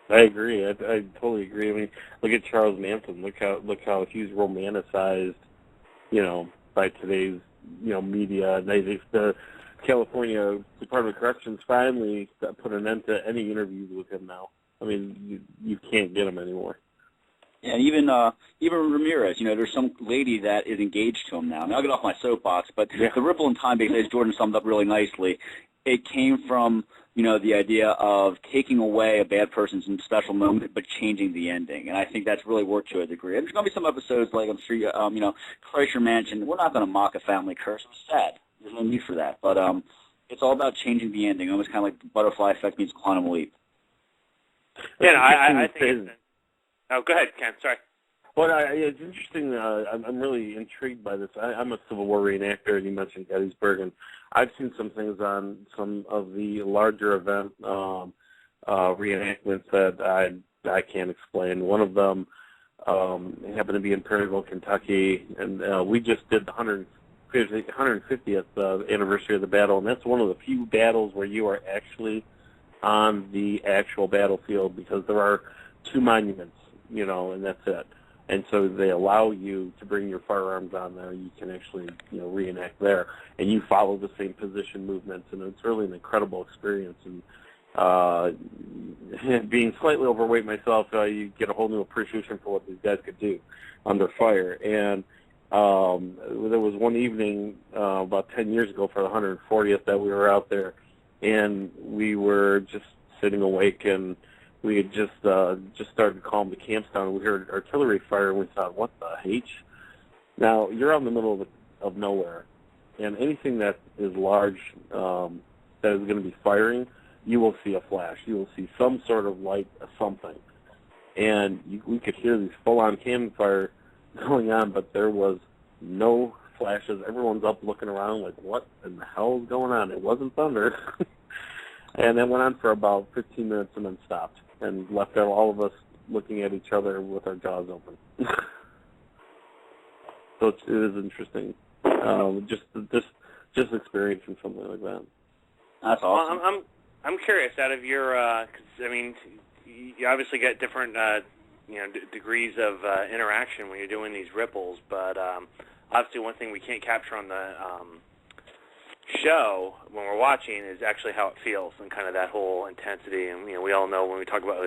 I agree. I totally agree. Look at Charles Manson. Look how he's romanticized, by today's media. The California Department of Corrections finally put an end to any interviews with him now. I mean, you can't get him anymore. Yeah, and even Ramirez, there's some lady that is engaged to him now. Now I'll get off my soapbox, but the ripple in time, because Jordan summed up really nicely, it came from, the idea of taking away a bad person's special moment but changing the ending. And I think that's really worked to a degree. And there's going to be some episodes like, I'm sure, Kreischer Mansion, we're not going to mock a family curse. It's sad. There's no need for that. But it's all about changing the ending, almost kind of like the butterfly effect means quantum leap. Yeah, I think it's... Oh, go ahead, Ken. Sorry. Well, it's interesting. I'm really intrigued by this. I'm a Civil War reenactor, and you mentioned Gettysburg, and I've seen some things on some of the larger event reenactments that I can't explain. One of them happened to be in Perryville, Kentucky, and we just did the 150th anniversary of the battle, and that's one of the few battles where you are actually on the actual battlefield, because there are 2 monuments, and that's it. And so they allow you to bring your firearms on there. You can actually, reenact there, and you follow the same position movements, and it's really an incredible experience. And being slightly overweight myself, you get a whole new appreciation for what these guys could do under fire. And there was one evening about 10 years ago for the 140th that we were out there, and we were just sitting awake, and we had just started to calm the camps down, and we heard artillery fire, and we thought, what the H? Now, you're out in the middle of nowhere, and anything that is large that is going to be firing, you will see a flash. You will see some sort of light of something. And we could hear these full-on cannon fire going on, but there was no flashes. Everyone's up looking around like, what in the hell is going on? It wasn't thunder. And it went on for about 15 minutes and then stopped, and left all of us looking at each other with our jaws open. So it is interesting, just experiencing something like that. That's awesome. Well, I'm curious, out of your, 'cause, I mean, you obviously get different, degrees of interaction when you're doing these ripples, but obviously one thing we can't capture on the show when we're watching is actually how it feels, and kind of that whole intensity. And we all know when we talk about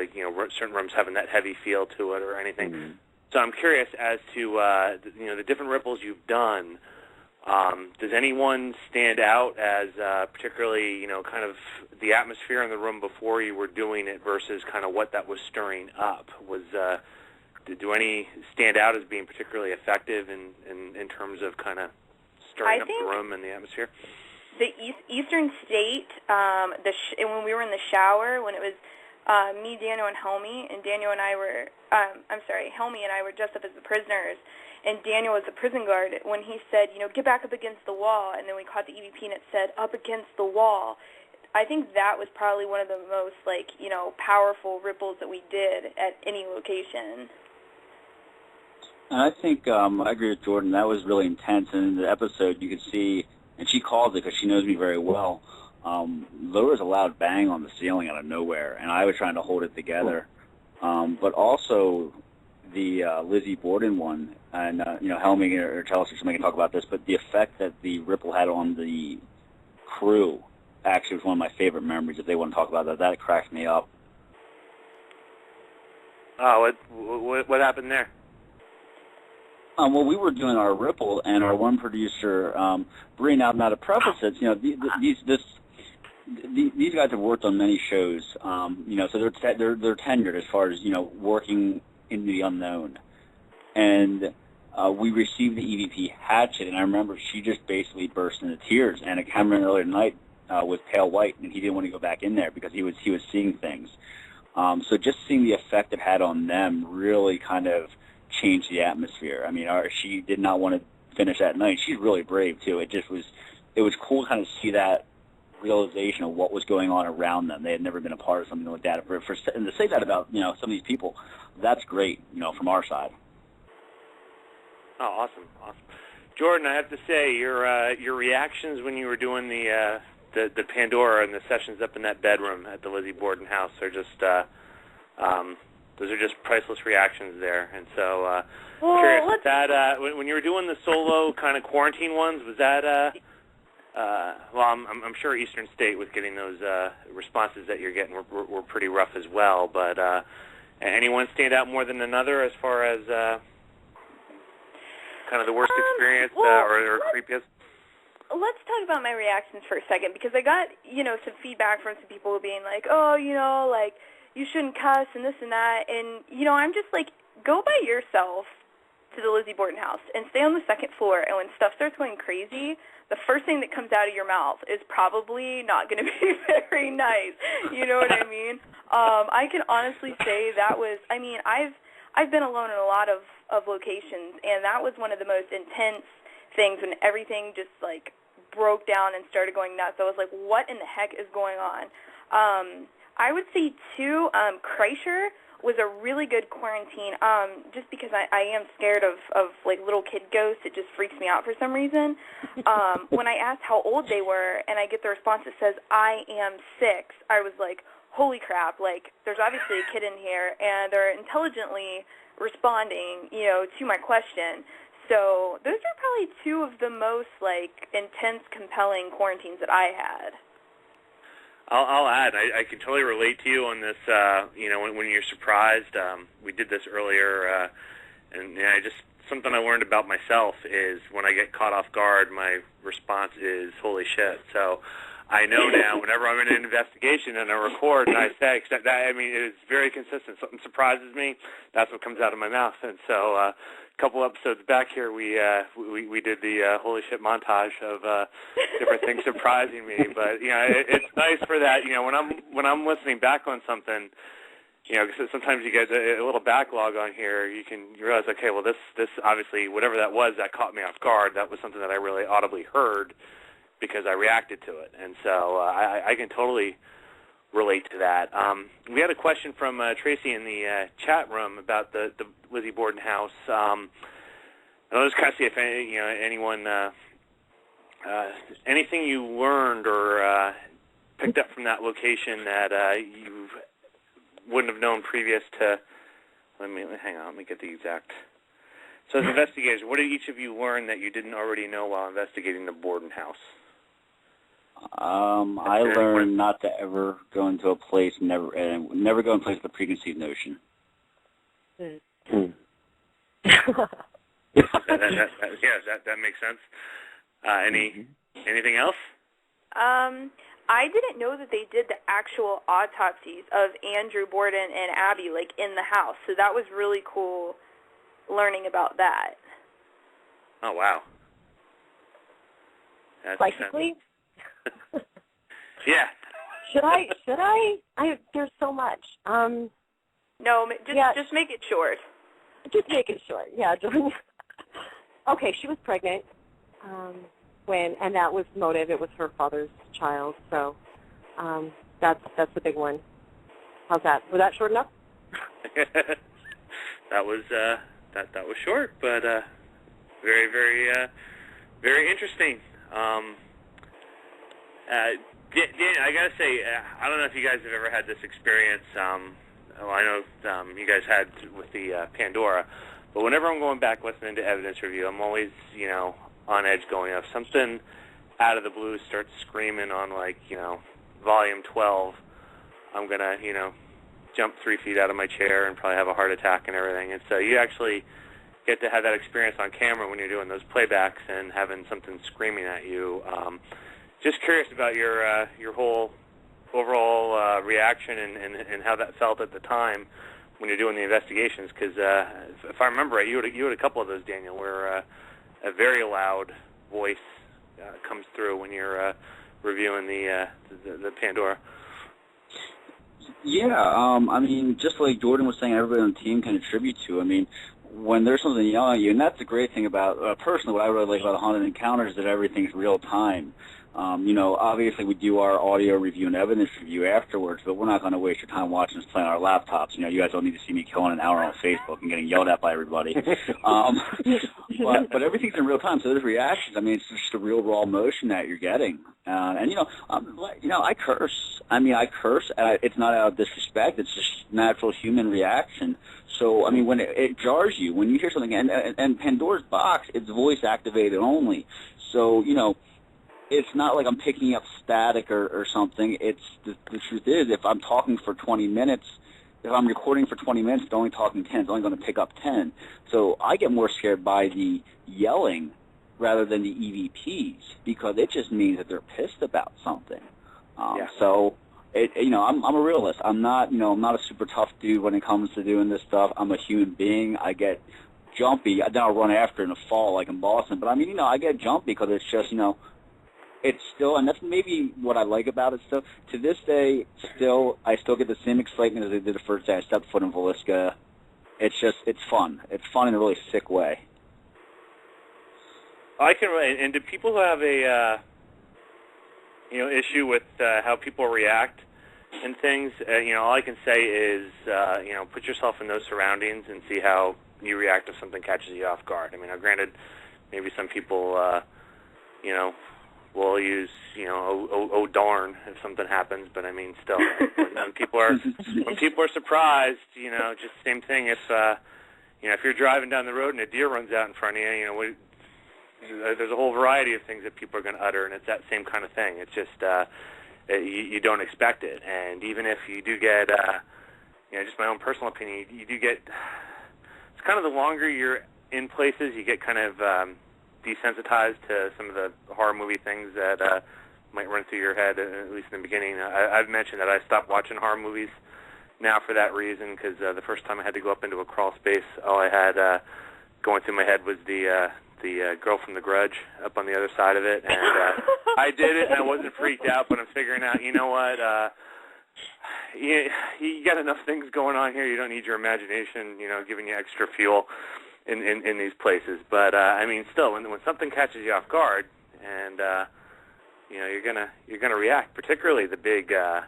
certain rooms having that heavy feel to it or anything. Mm-hmm. So I'm curious as to the different ripples you've done. Does anyone stand out as particularly kind of the atmosphere in the room before you were doing it versus kind of what that was stirring up? Do any stand out as being particularly effective in terms of kind of stirring up the room and the atmosphere? The Eastern State, when we were in the shower, when it was me, Daniel, and Helmy, and Daniel and I were, Helmy and I were dressed up as the prisoners, and Daniel was the prison guard, when he said, get back up against the wall, and then we caught the EVP and it said, up against the wall. I think that was probably one of the most, powerful ripples that we did at any location. And I think I agree with Jordan. That was really intense. And in the episode, you could see, and she calls it because she knows me very well, there was a loud bang on the ceiling out of nowhere, and I was trying to hold it together. But also the Lizzie Borden one, and Helmy or tell us if somebody can talk about this, but the effect that the ripple had on the crew actually was one of my favorite memories. If they want to talk about that cracked me up. Oh, what happened there? Well, we were doing our ripple, and our one producer, Bree, now to preface it, these guys have worked on many shows, so they're tenured as far as working in the unknown, and we received the EVP Hatchet, and I remember she just basically burst into tears, and a cameraman earlier tonight was pale white, and he didn't want to go back in there because he was seeing things. So just seeing the effect it had on them really kind of changed the atmosphere. I mean, she did not want to finish that night. She's really brave too. It was cool to kind of see that realization of what was going on around them. They had never been a part of something like that. And to say that about some of these people, that's great. From our side. Oh, awesome. Jordan, I have to say your reactions when you were doing the Pandora and the sessions up in that bedroom at the Lizzie Borden house are just those are just priceless reactions there. And so, curious, was that when you were doing the solo kind of quarantine ones, was that? Well, I'm sure Eastern State with getting those responses that you're getting were pretty rough as well. But anyone stand out more than another as far as kind of the worst experience or creepiest? Let's talk about my reactions for a second, because I got, some feedback from some people being like, oh, like, you shouldn't cuss and this and that. And, I'm just like, go by yourself to the Lizzie Borden house and stay on the second floor. And when stuff starts going crazy, the first thing that comes out of your mouth is probably not going to be very nice. You know what I mean? I can honestly say that was, I've been alone in a lot of locations, and that was one of the most intense things when everything just, like, broke down and started going nuts. I was like, what in the heck is going on? I would say, too, Kreischer was a really good quarantine, just because I am scared of like, little kid ghosts. It just freaks me out for some reason. When I asked how old they were, and I get the response that says, I am 6, I was like, holy crap, like, there's obviously a kid in here, and they're intelligently responding, to my question. So those are probably 2 of the most, like, intense, compelling quarantines that I had. I'll add, I can totally relate to you on this, when you're surprised. We did this earlier, and something I learned about myself is when I get caught off guard, my response is, holy shit. So I know now whenever I'm in an investigation and I record and I say, it's very consistent. Something surprises me, that's what comes out of my mouth. And so a couple episodes back here, we did the holy shit montage of different things surprising me. But it's nice for that. When I'm listening back on something, because sometimes you get a little backlog on here, you realize, okay, well this obviously whatever that was that caught me off guard, that was something that I really audibly heard because I reacted to it. And so I can totally relate to that. We had a question from Tracy in the chat room about the Lizzie Borden house. I'll just kind of see if anyone, anything you learned or picked up from that location that you wouldn't have known previous to. Hang on. Let me get the exact. So as investigators, what did each of you learn that you didn't already know while investigating the Borden house? I learned not to ever go into a place, never go in a place with a preconceived notion. That makes sense. Anything else? I didn't know that they did the actual autopsies of Andrew Borden and Abby, like, in the house. So that was really cool learning about that. Oh, wow. That's Psychically? Yeah. Should I? There's so much. No, just make it short. Just make it short. Yeah. Okay, she was pregnant and that was motive. It was her father's child. So that's the big one. How's that? Was that short enough? That was short, but very, very, very interesting. Dan, I gotta say, I don't know if you guys have ever had this experience. I know you guys had with the Pandora, but whenever I'm going back listening to evidence review, I'm always, on edge going. If something out of the blue starts screaming on, like, volume 12, I'm gonna, jump 3 feet out of my chair and probably have a heart attack and everything. And so you actually get to have that experience on camera when you're doing those playbacks and having something screaming at you. Just curious about your whole overall reaction and how that felt at the time when you're doing the investigations. Because if I remember right, you had a couple of those, Daniel, where a very loud voice comes through when you're reviewing the Pandora. Yeah, just like Jordan was saying, everybody on the team can attribute to. When there's something yelling at you, and that's the great thing about, personally, what I really like about Haunted Encounters is that everything's real time. Obviously we do our audio review and evidence review afterwards, but we're not going to waste your time watching us play on our laptops. You guys don't need to see me killing an hour on Facebook and getting yelled at by everybody. But but everything's in real time, so there's reactions. I mean, it's just a real raw emotion that you're getting. And I curse. I mean, I curse. It's not out of disrespect. It's just natural human reaction. So, I mean, when it jars you, when you hear something, and Pandora's box, it's voice activated only. So, it's not like I'm picking up static or something. It's the truth is, if I'm talking for 20 minutes, if I'm recording for 20 minutes, it's only talking 10. It's only going to pick up 10. So I get more scared by the yelling rather than the EVPs because it just means that they're pissed about something. So, I'm a realist. I'm not a super tough dude when it comes to doing this stuff. I'm a human being. I get jumpy. Then I'll run after in a fall like in Boston. But I mean, I get jumpy because it's just, it's still, and that's maybe what I like about it still. To this day, I still get the same excitement as I did the first day I stepped foot in Villisca. It's fun. It's fun in a really sick way. I can relate. And do people who have a, issue with how people react and things, all I can say is, put yourself in those surroundings and see how you react if something catches you off guard. I mean, granted, maybe some people, we'll use, oh darn if something happens, but I mean, still, when people are surprised, just same thing. If if you're driving down the road and a deer runs out in front of you, there's a whole variety of things that people are going to utter, and it's that same kind of thing. It's just you don't expect it, and even if you do get, just my own personal opinion, you do get. It's kind of the longer you're in places, you get kind of desensitized to some of the horror movie things that might run through your head, at least in the beginning. I've mentioned that I stopped watching horror movies now for that reason, because the first time I had to go up into a crawl space, all I had going through my head was the girl from The Grudge up on the other side of it, and I did it, and I wasn't freaked out, but I'm figuring out, you know what, you got enough things going on here, you don't need your imagination, giving you extra fuel in these places. But I mean, still, when something catches you off guard, and you're gonna react. Particularly the big, I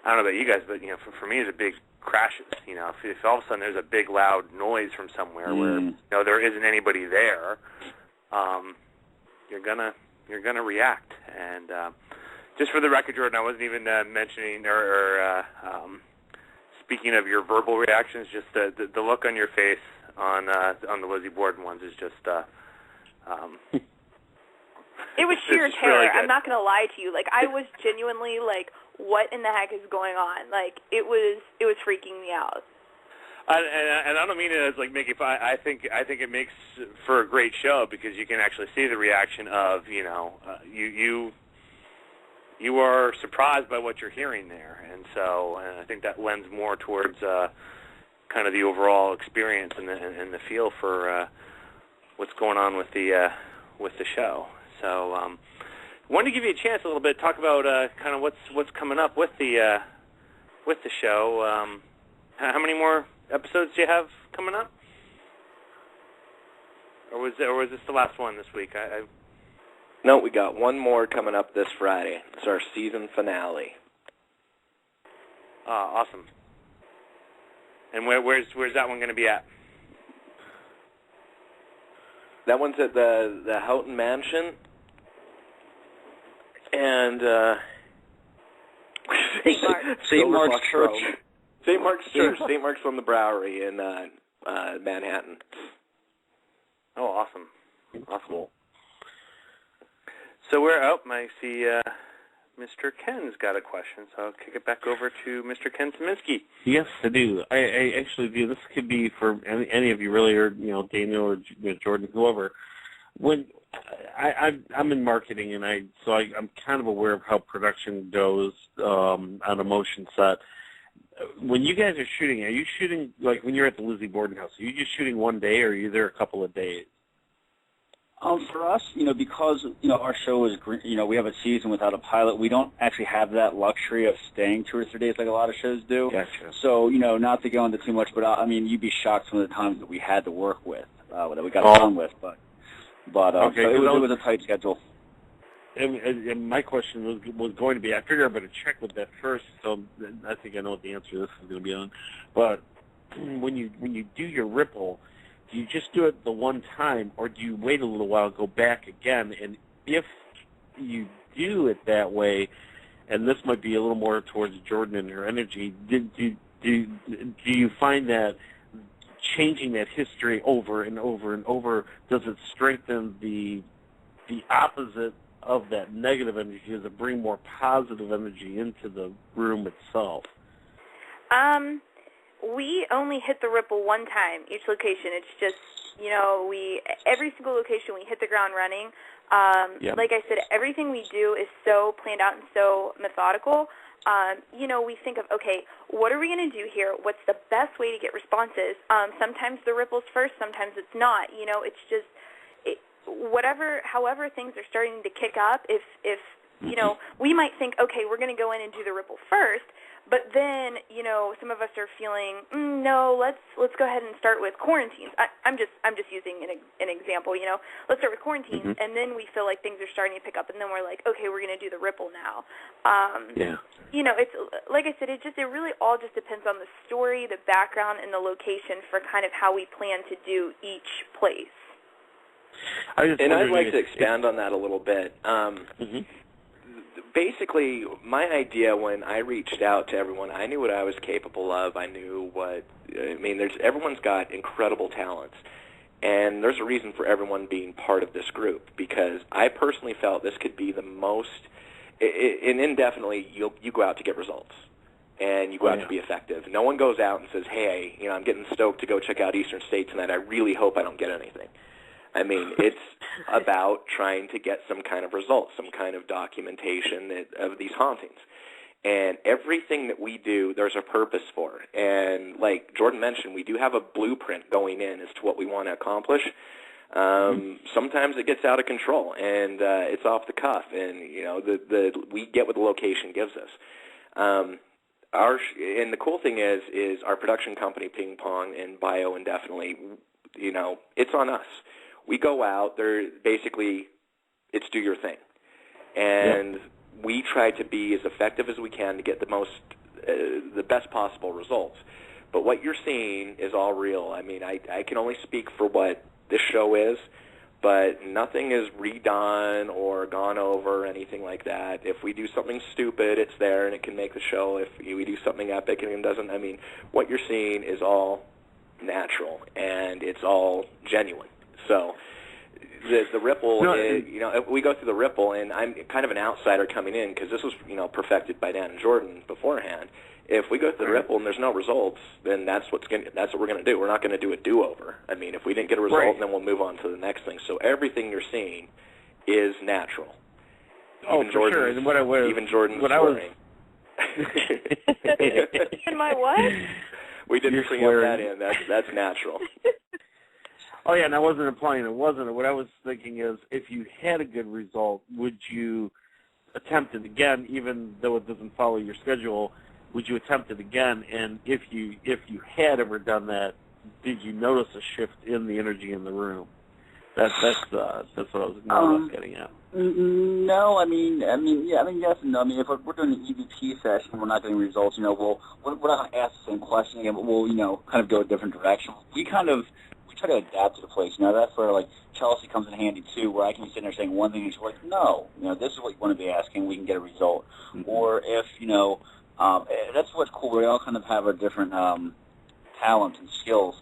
don't know about you guys, but for me, the big crashes. If all of a sudden there's a big loud noise from somewhere where there isn't anybody there, you're gonna react. And just for the record, Jordan, I wasn't even mentioning or speaking of your verbal reactions. Just the look on your face on the Lizzie Borden ones is just it was sheer terror. Really, I'm not going to lie to you. Like, I was genuinely like, what in the heck is going on? Like, it was freaking me out. And I don't mean it as like making fun. I think it makes for a great show because you can actually see the reaction of you are surprised by what you're hearing there, and so I think that lends more towards kind of the overall experience and the feel for what's going on with the show. So wanted to give you a chance a little bit to talk about kind of what's coming up with the show. How many more episodes do you have coming up? Or was this the last one this week? No, we got one more coming up this Friday. It's our season finale. Awesome. And where's that one going to be at? That one's at the Houghton Mansion. And St. Mark's Church. St. Mark's Church. St. Mark's from the Bowery in Manhattan. Oh, awesome. Awesome. So I see Mr. Ken's got a question, so I'll kick it back over to Mr. Ken Szymanski. Yes, I do. I actually do. This could be for any of you, really, or Daniel or Jordan, whoever. When I'm in marketing, and I'm kind of aware of how production goes on a motion set. When you guys are shooting, like when you're at the Lizzie Borden house? Are you just shooting one day, or are you there a couple of days? For us, because our show is, we have a season without a pilot. We don't actually have that luxury of staying 2 or 3 days like a lot of shows do. Gotcha. So, not to go into too much, but you'd be shocked some of the times that we had to work with, that we got done with. But okay, so it was a tight schedule. And my question was going to be, I figured I better check with that first, so I think I know what the answer to this is going to be on. But when you do your ripple, do you just do it the one time, or do you wait a little while, go back again? And if you do it that way, and this might be a little more towards Jordan and her energy, do you find that changing that history over and over and over, does it strengthen the opposite of that negative energy? Does it bring more positive energy into the room itself? We only hit the ripple one time each location. It's just, every single location we hit the ground running. Like I said, everything we do is so planned out and so methodical. We think of, okay, what are we going to do here? What's the best way to get responses? Sometimes the ripple's first, sometimes it's not. It's just however things are starting to kick up. If we might think, okay, we're going to go in and do the ripple first, but then some of us are feeling, no, let's go ahead and start with quarantines. I'm just using an example. Let's start with quarantines, and then we feel like things are starting to pick up, and then we're like, okay, we're going to do the ripple now. It's like I said, it really all just depends on the story, the background, and the location for kind of how we plan to do each place. I'd like to expand on that a little bit. Basically, my idea when I reached out to everyone, I knew what I was capable of. I knew everyone's got incredible talents, and there's a reason for everyone being part of this group, because I personally felt this could be the most, and indefinitely, you go out to get results, and you go out to be effective. No one goes out and says, hey, I'm getting stoked to go check out Eastern State tonight. I really hope I don't get anything. It's about trying to get some kind of results, some kind of documentation of these hauntings. And everything that we do, there's a purpose for. And like Jordan mentioned, we do have a blueprint going in as to what we want to accomplish. Sometimes it gets out of control, and it's off the cuff, and we get what the location gives us. And the cool thing is our production company, Ping Pong and Bio Indefinitely, it's on us. We go out there, basically, it's do your thing. And we try to be as effective as we can to get the best possible results. But what you're seeing is all real. I can only speak for what this show is, but nothing is redone or gone over or anything like that. If we do something stupid, it's there and it can make the show. If we do something epic and it doesn't, what you're seeing is all natural and it's all genuine. So the ripple, if we go through the ripple, and I'm kind of an outsider coming in because this was, perfected by Dan and Jordan beforehand. If we go through the ripple and there's no results, then that's what we're going to do. We're not going to do a do-over. If we didn't get a result, then we'll move on to the next thing. So everything you're seeing is natural. Even for sure. And even Jordan's swearing. And my what? We didn't bring up that in. That's natural. Oh, yeah, and I wasn't implying it wasn't. What I was thinking is, if you had a good result, would you attempt it again, even though it doesn't follow your schedule? Would you attempt it again? And if you had ever done that, did you notice a shift in the energy in the room? That's what I was getting at. No, yes and no. If we're doing an EVP session and we're not getting results, we're not going to ask the same question again, but we'll, kind of go a different direction. We try to adapt to the place. That's where, Chelsea comes in handy, too, where I can be sitting there saying one thing and she's like, no, this is what you want to be asking, we can get a result. Or if, that's what's cool. We all kind of have our different talents and skills.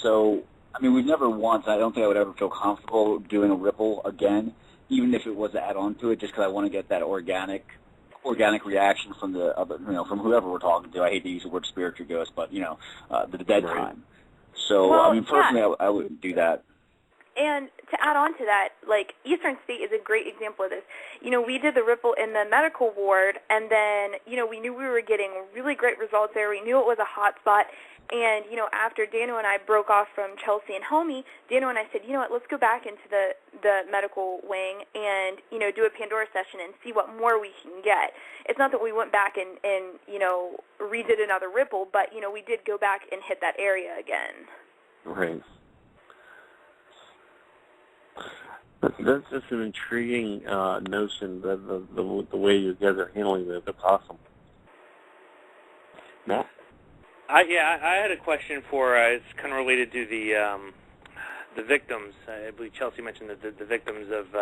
So, we've never once, I don't think I would ever feel comfortable doing a ripple again, even if it was to add on to it, just because I want to get that organic reaction from the other, from whoever we're talking to. I hate to use the word spiritual ghost, but, the dead time. So, personally, I wouldn't do that. And to add on to that, Eastern State is a great example of this. We did the ripple in the medical ward, and then, we knew we were getting really great results there. We knew it was a hot spot. And, after Dano and I broke off from Chelsea and Homie, Dano and I said, let's go back into the medical wing and, do a Pandora session and see what more we can get. It's not that we went back and redid another ripple, but, we did go back and hit that area again. Right. That's just an intriguing notion, the way you guys are handling it. That's awesome. Matt? I had a question for, it's kind of related to the the victims. I believe Chelsea mentioned the victims of.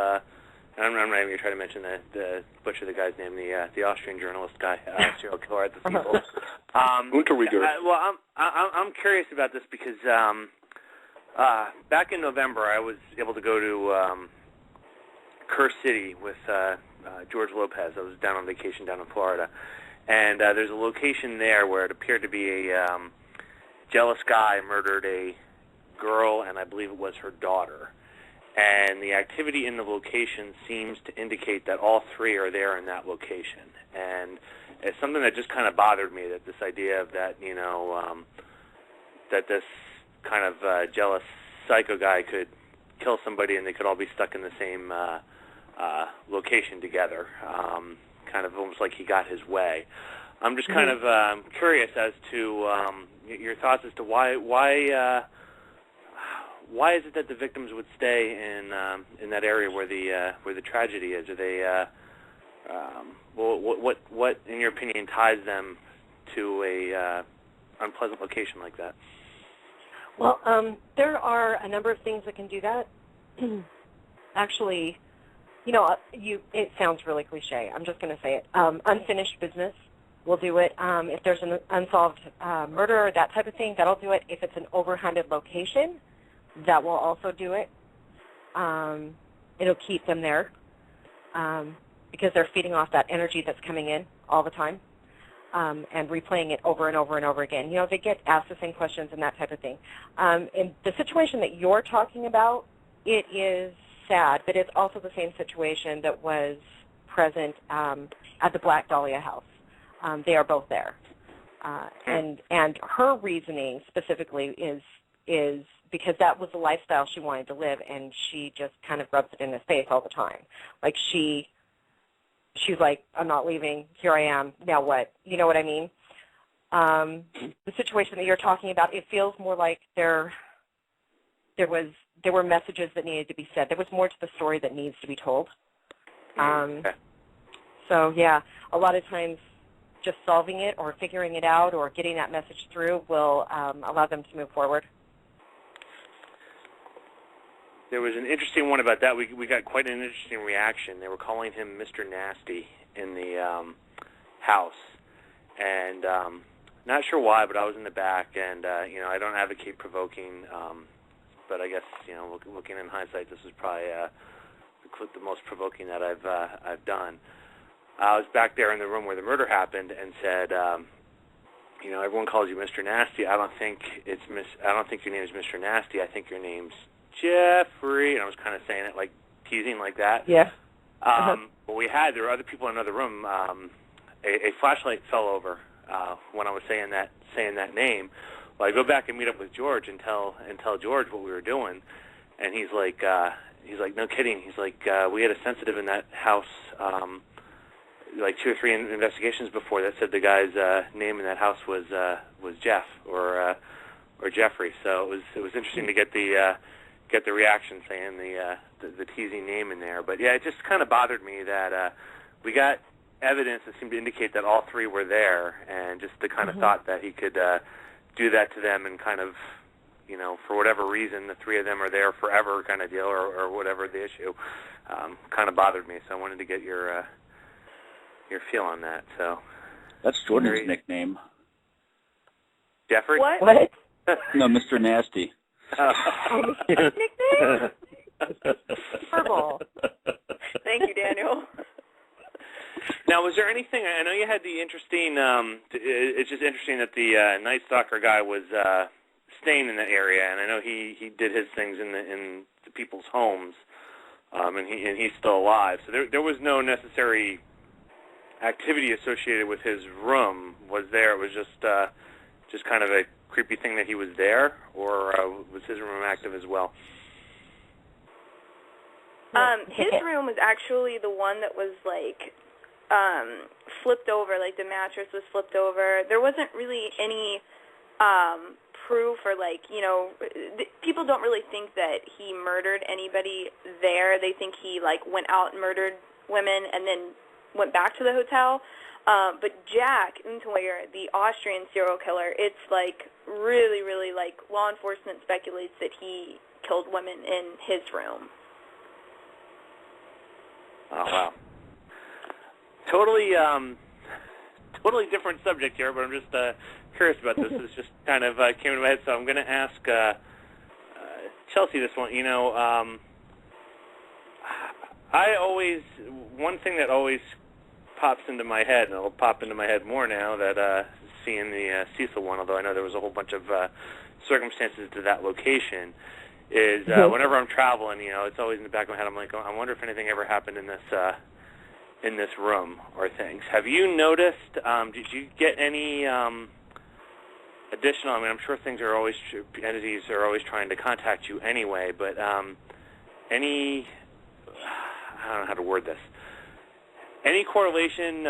I'm not even going to try to mention the butcher, the guy's name, the Austrian journalist guy, serial killer at the Steeple. Well, I'm curious about this because back in November I was able to go to Kerr City with George Lopez. I was down on vacation down in Florida, and there's a location there where it appeared to be a jealous guy murdered a girl, and I believe it was her daughter. And the activity in the location seems to indicate that all three are there in that location. And it's something that just kind of bothered me, that this idea of that, that this kind of jealous psycho guy could kill somebody and they could all be stuck in the same location together, kind of almost like he got his way. I'm just kind of curious as to your thoughts as to why is it that the victims would stay in that area where the tragedy is? Are they what in your opinion ties them to a unpleasant location like that? Well, there are a number of things that can do that. Actually, it sounds really cliche. I'm just going to say it. Unfinished business will do it. If there's an unsolved murder or that type of thing, that'll do it. If it's an overhunted location, that will also do it. It'll keep them there because they're feeding off that energy that's coming in all the time and replaying it over and over and over again. They get asked the same questions and that type of thing. In the situation that you're talking about, it is sad, but it's also the same situation that was present at the Black Dahlia house. They are both there. And her reasoning specifically is because that was the lifestyle she wanted to live, and she just kind of rubs it in his face all the time. Like she's like, I'm not leaving. Here I am. Now what? You know what I mean? The situation that you're talking about, it feels more like there were messages that needed to be said. There was more to the story that needs to be told. So yeah, a lot of times just solving it or figuring it out or getting that message through will allow them to move forward. There was an interesting one about that. We got quite an interesting reaction. They were calling him Mr. Nasty in the house, and not sure why, but I was in the back, and I don't advocate provoking, but I guess looking in hindsight, this was probably the most provoking that I've done. I was back there in the room where the murder happened, and said, everyone calls you Mr. Nasty. I don't think your name is Mr. Nasty. I think your name's Jeffrey, and I was kind of saying it like teasing like that. Yeah. But there were other people in another room. A flashlight fell over when I was saying that name. Well, I go back and meet up with George and tell George what we were doing, and he's like, no kidding. He's like, we had a sensitive in that house, like 2 or 3 investigations before that said the guy's name in that house was Jeff or Jeffrey. So it was interesting to get the reaction saying the teasing name in there. But yeah, it just kind of bothered me that we got evidence that seemed to indicate that all 3 were there, and just the kind of thought that he could do that to them and kind of, for whatever reason, the 3 of them are there forever kind of deal, or whatever the issue, kind of bothered me. So I wanted to get your feel on that. So that's Jordan's nickname. Jeffrey? What? No, Mr. Nasty. Nickname? Verbal. Thank you, Daniel. Now, was there anything? I know you had the interesting. It's just interesting that the Night Stalker guy was staying in that area, and I know he did his things in the people's homes, and he's still alive. So there was no necessary activity associated with his room. Was there? It was just kind of a creepy thing that he was there, or was his room active as well? His room was actually the one that was like flipped over, like the mattress was flipped over. There wasn't really any proof, or people don't really think that he murdered anybody there. They think he went out and murdered women and then went back to the hotel. But Jack Unterweger, the Austrian serial killer, it's really, really law enforcement speculates that he killed women in his room. Oh, wow. Totally different subject here, but I'm just curious about this. This just kind of came into my head, so I'm going to ask Chelsea this one. You know, one thing that always pops into my head, and it'll pop into my head more now that seeing the Cecil one, although I know there was a whole bunch of circumstances to that location, is whenever I'm traveling, you know, it's always in the back of my head. I'm like, I wonder if anything ever happened in this room or things. Have you noticed? Did you get any additional? I mean, I'm sure entities are always trying to contact you anyway. But any? I don't know how to word this. Any correlation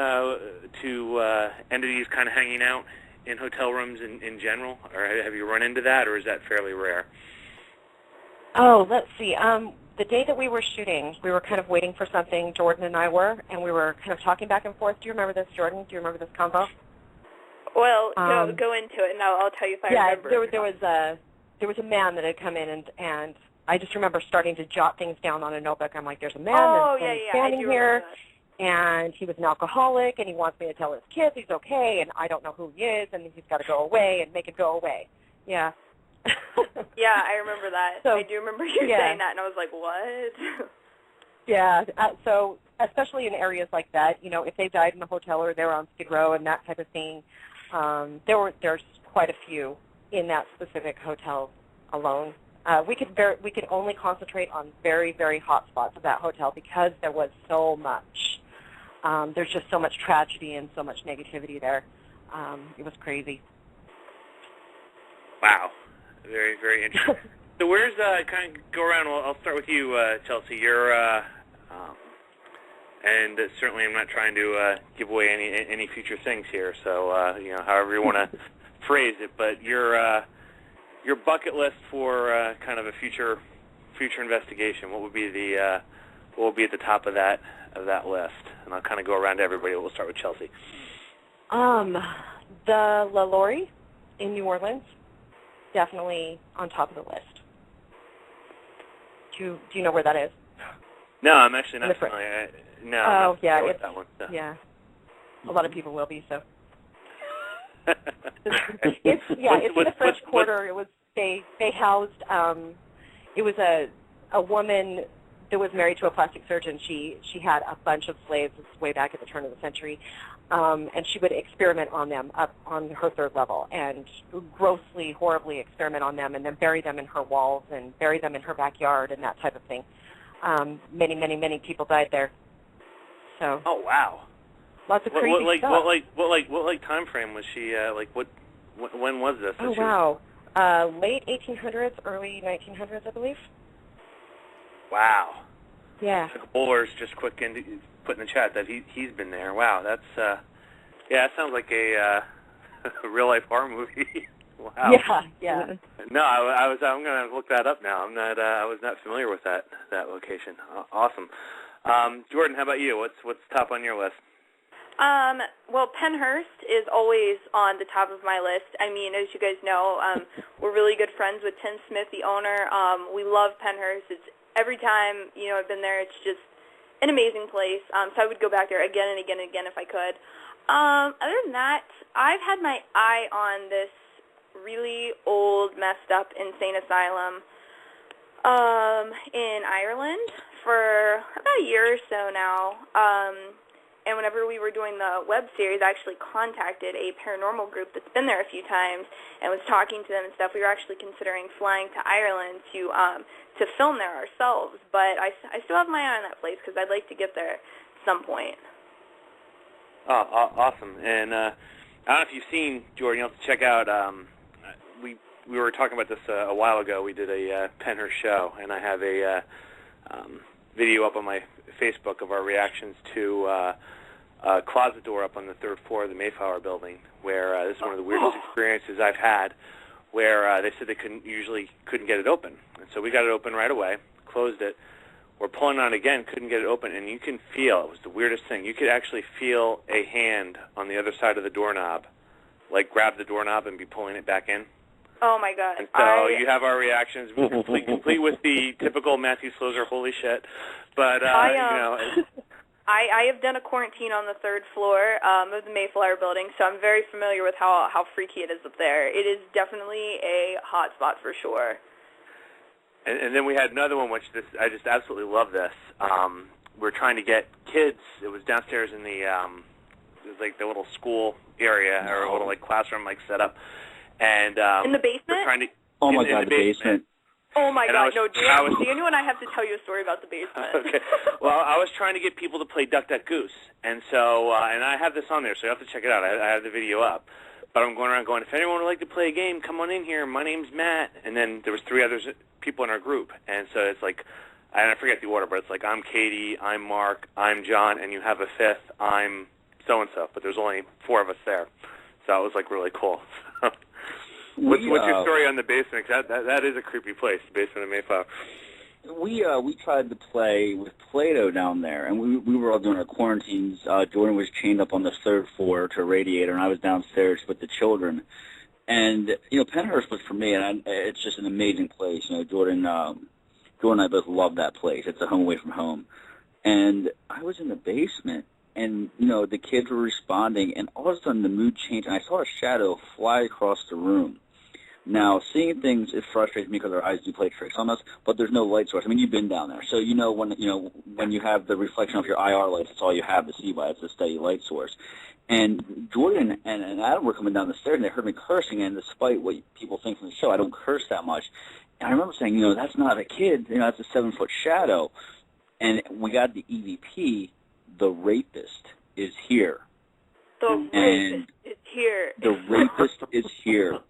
to entities kind of hanging out in hotel rooms in general, or have you run into that, or is that fairly rare? Oh, let's see. The day that we were shooting, we were kind of waiting for something, Jordan and I were, and we were kind of talking back and forth. Do you remember this, Jordan? Do you remember this convo? Well, no, go into it, and I'll tell you if I remember. Yeah, there was a man that had come in, and I just remember starting to jot things down on a notebook. I'm like, there's a man that's standing here, and he was an alcoholic, and he wants me to tell his kids he's okay, and I don't know who he is, and he's got to go away and make it go away. Yeah. Yeah, I remember that. So, I do remember you saying that, and I was like, what? Yeah, so especially in areas like that, you know, if they died in a hotel or they were on Skid Row and that type of thing, there's quite a few in that specific hotel alone. We could only concentrate on very, very hot spots of that hotel because there was so much. There's just so much tragedy and so much negativity there. It was crazy. Wow. Very, very interesting. So where's, kind of go around, I'll start with you, Chelsea. You're, and certainly I'm not trying to give away any future things here, so, you know, however you want to phrase it, but your bucket list for kind of a future investigation, what would be at the top of that list? And I'll kind of go around to everybody. We'll start with Chelsea. The La Laurie in New Orleans, definitely on top of the list. Do you know where that is? No, I'm actually not familiar. No. Oh, yeah, with that one, so. Yeah. A lot of people will be, so. It's in the French Quarter. It was they housed. It was a woman that was married to a plastic surgeon. She had a bunch of slaves way back at the turn of the century, and she would experiment on them up on her third level and grossly, horribly experiment on them, and then bury them in her walls and bury them in her backyard and that type of thing. Many people died there. So. Oh wow. Lots of crazy stuff. What time frame was she? When was this? Oh wow. Late 1800s, early 1900s, I believe. Wow. Yeah. Bowler's just quick in put in the chat that he's been there. Wow, that's that sounds like a real life horror movie. Wow. Yeah. No, I'm gonna look that up now. I was not familiar with that location. Awesome. Jordan, how about you? What's top on your list? Well, Pennhurst is always on the top of my list. I mean, as you guys know, we're really good friends with Tim Smith, the owner. We love Pennhurst. It's every time, you know, I've been there, it's just an amazing place. So I would go back there again and again and again if I could. Other than that, I've had my eye on this really old, messed up insane asylum in Ireland for about a year or so now. And whenever we were doing the web series, I actually contacted a paranormal group that's been there a few times and was talking to them and stuff. We were actually considering flying to Ireland to film there ourselves. But I still have my eye on that place because I'd like to get there at some point. Oh, awesome. And I don't know if you've seen, Jordan, you'll have to check out, we were talking about this a while ago. We did a Pennhurst show, and I have a video up on my Facebook of our reactions to a closet door up on the third floor of the Mayflower building, where this is one of the weirdest experiences I've had, where they said they couldn't get it open. And so we got it open right away, closed it. We're pulling on it again, couldn't get it open, and you can feel, it was the weirdest thing, you could actually feel a hand on the other side of the doorknob, like grab the doorknob and be pulling it back in. Oh my God! And so you have our reactions, complete with the typical Matthew Slozer holy shit. But I have done a quarantine on the 3rd floor of the Mayflower building, so I'm very familiar with how freaky it is up there. It is definitely a hot spot for sure. And then we had another one, I just absolutely love this. We're trying to get kids. It was downstairs in the it was like the little school area or a little like classroom like setup. And in the basement? Oh my God, the basement. Oh my God, no, Daniel and I have to tell you a story about the basement. Okay. Well, I was trying to get people to play Duck, Duck, Goose. And so, and I have this on there, so you have to check it out. I have the video up. But I'm going around going, if anyone would like to play a game, come on in here. My name's Matt. And then there was 3 other people in our group. And so it's like, and I forget the order, but it's like, I'm Katie, I'm Mark, I'm John, and you have a 5th, I'm so-and-so. But there's only 4 of us there. So that was like really cool. What's your story on the basement? That is a creepy place, the basement of Mayflower. We tried to play with Play-Doh down there, and we were all doing our quarantines. Jordan was chained up on the 3rd floor to a radiator, and I was downstairs with the children. And Pennhurst was for me, and it's just an amazing place. Jordan and I both love that place. It's a home away from home. And I was in the basement, and the kids were responding, and all of a sudden the mood changed, and I saw a shadow fly across the room. Now, seeing things, it frustrates me because our eyes do play tricks on us, but there's no light source. I mean, you've been down there, so when you have the reflection of your IR lights, that's all you have to see by. It's a steady light source. And Jordan and Adam were coming down the stairs, and they heard me cursing, and despite what people think from the show, I don't curse that much. And I remember saying, that's not a kid, that's a 7-foot shadow. And we got the EVP, the rapist is here. The rapist is here. The rapist is here.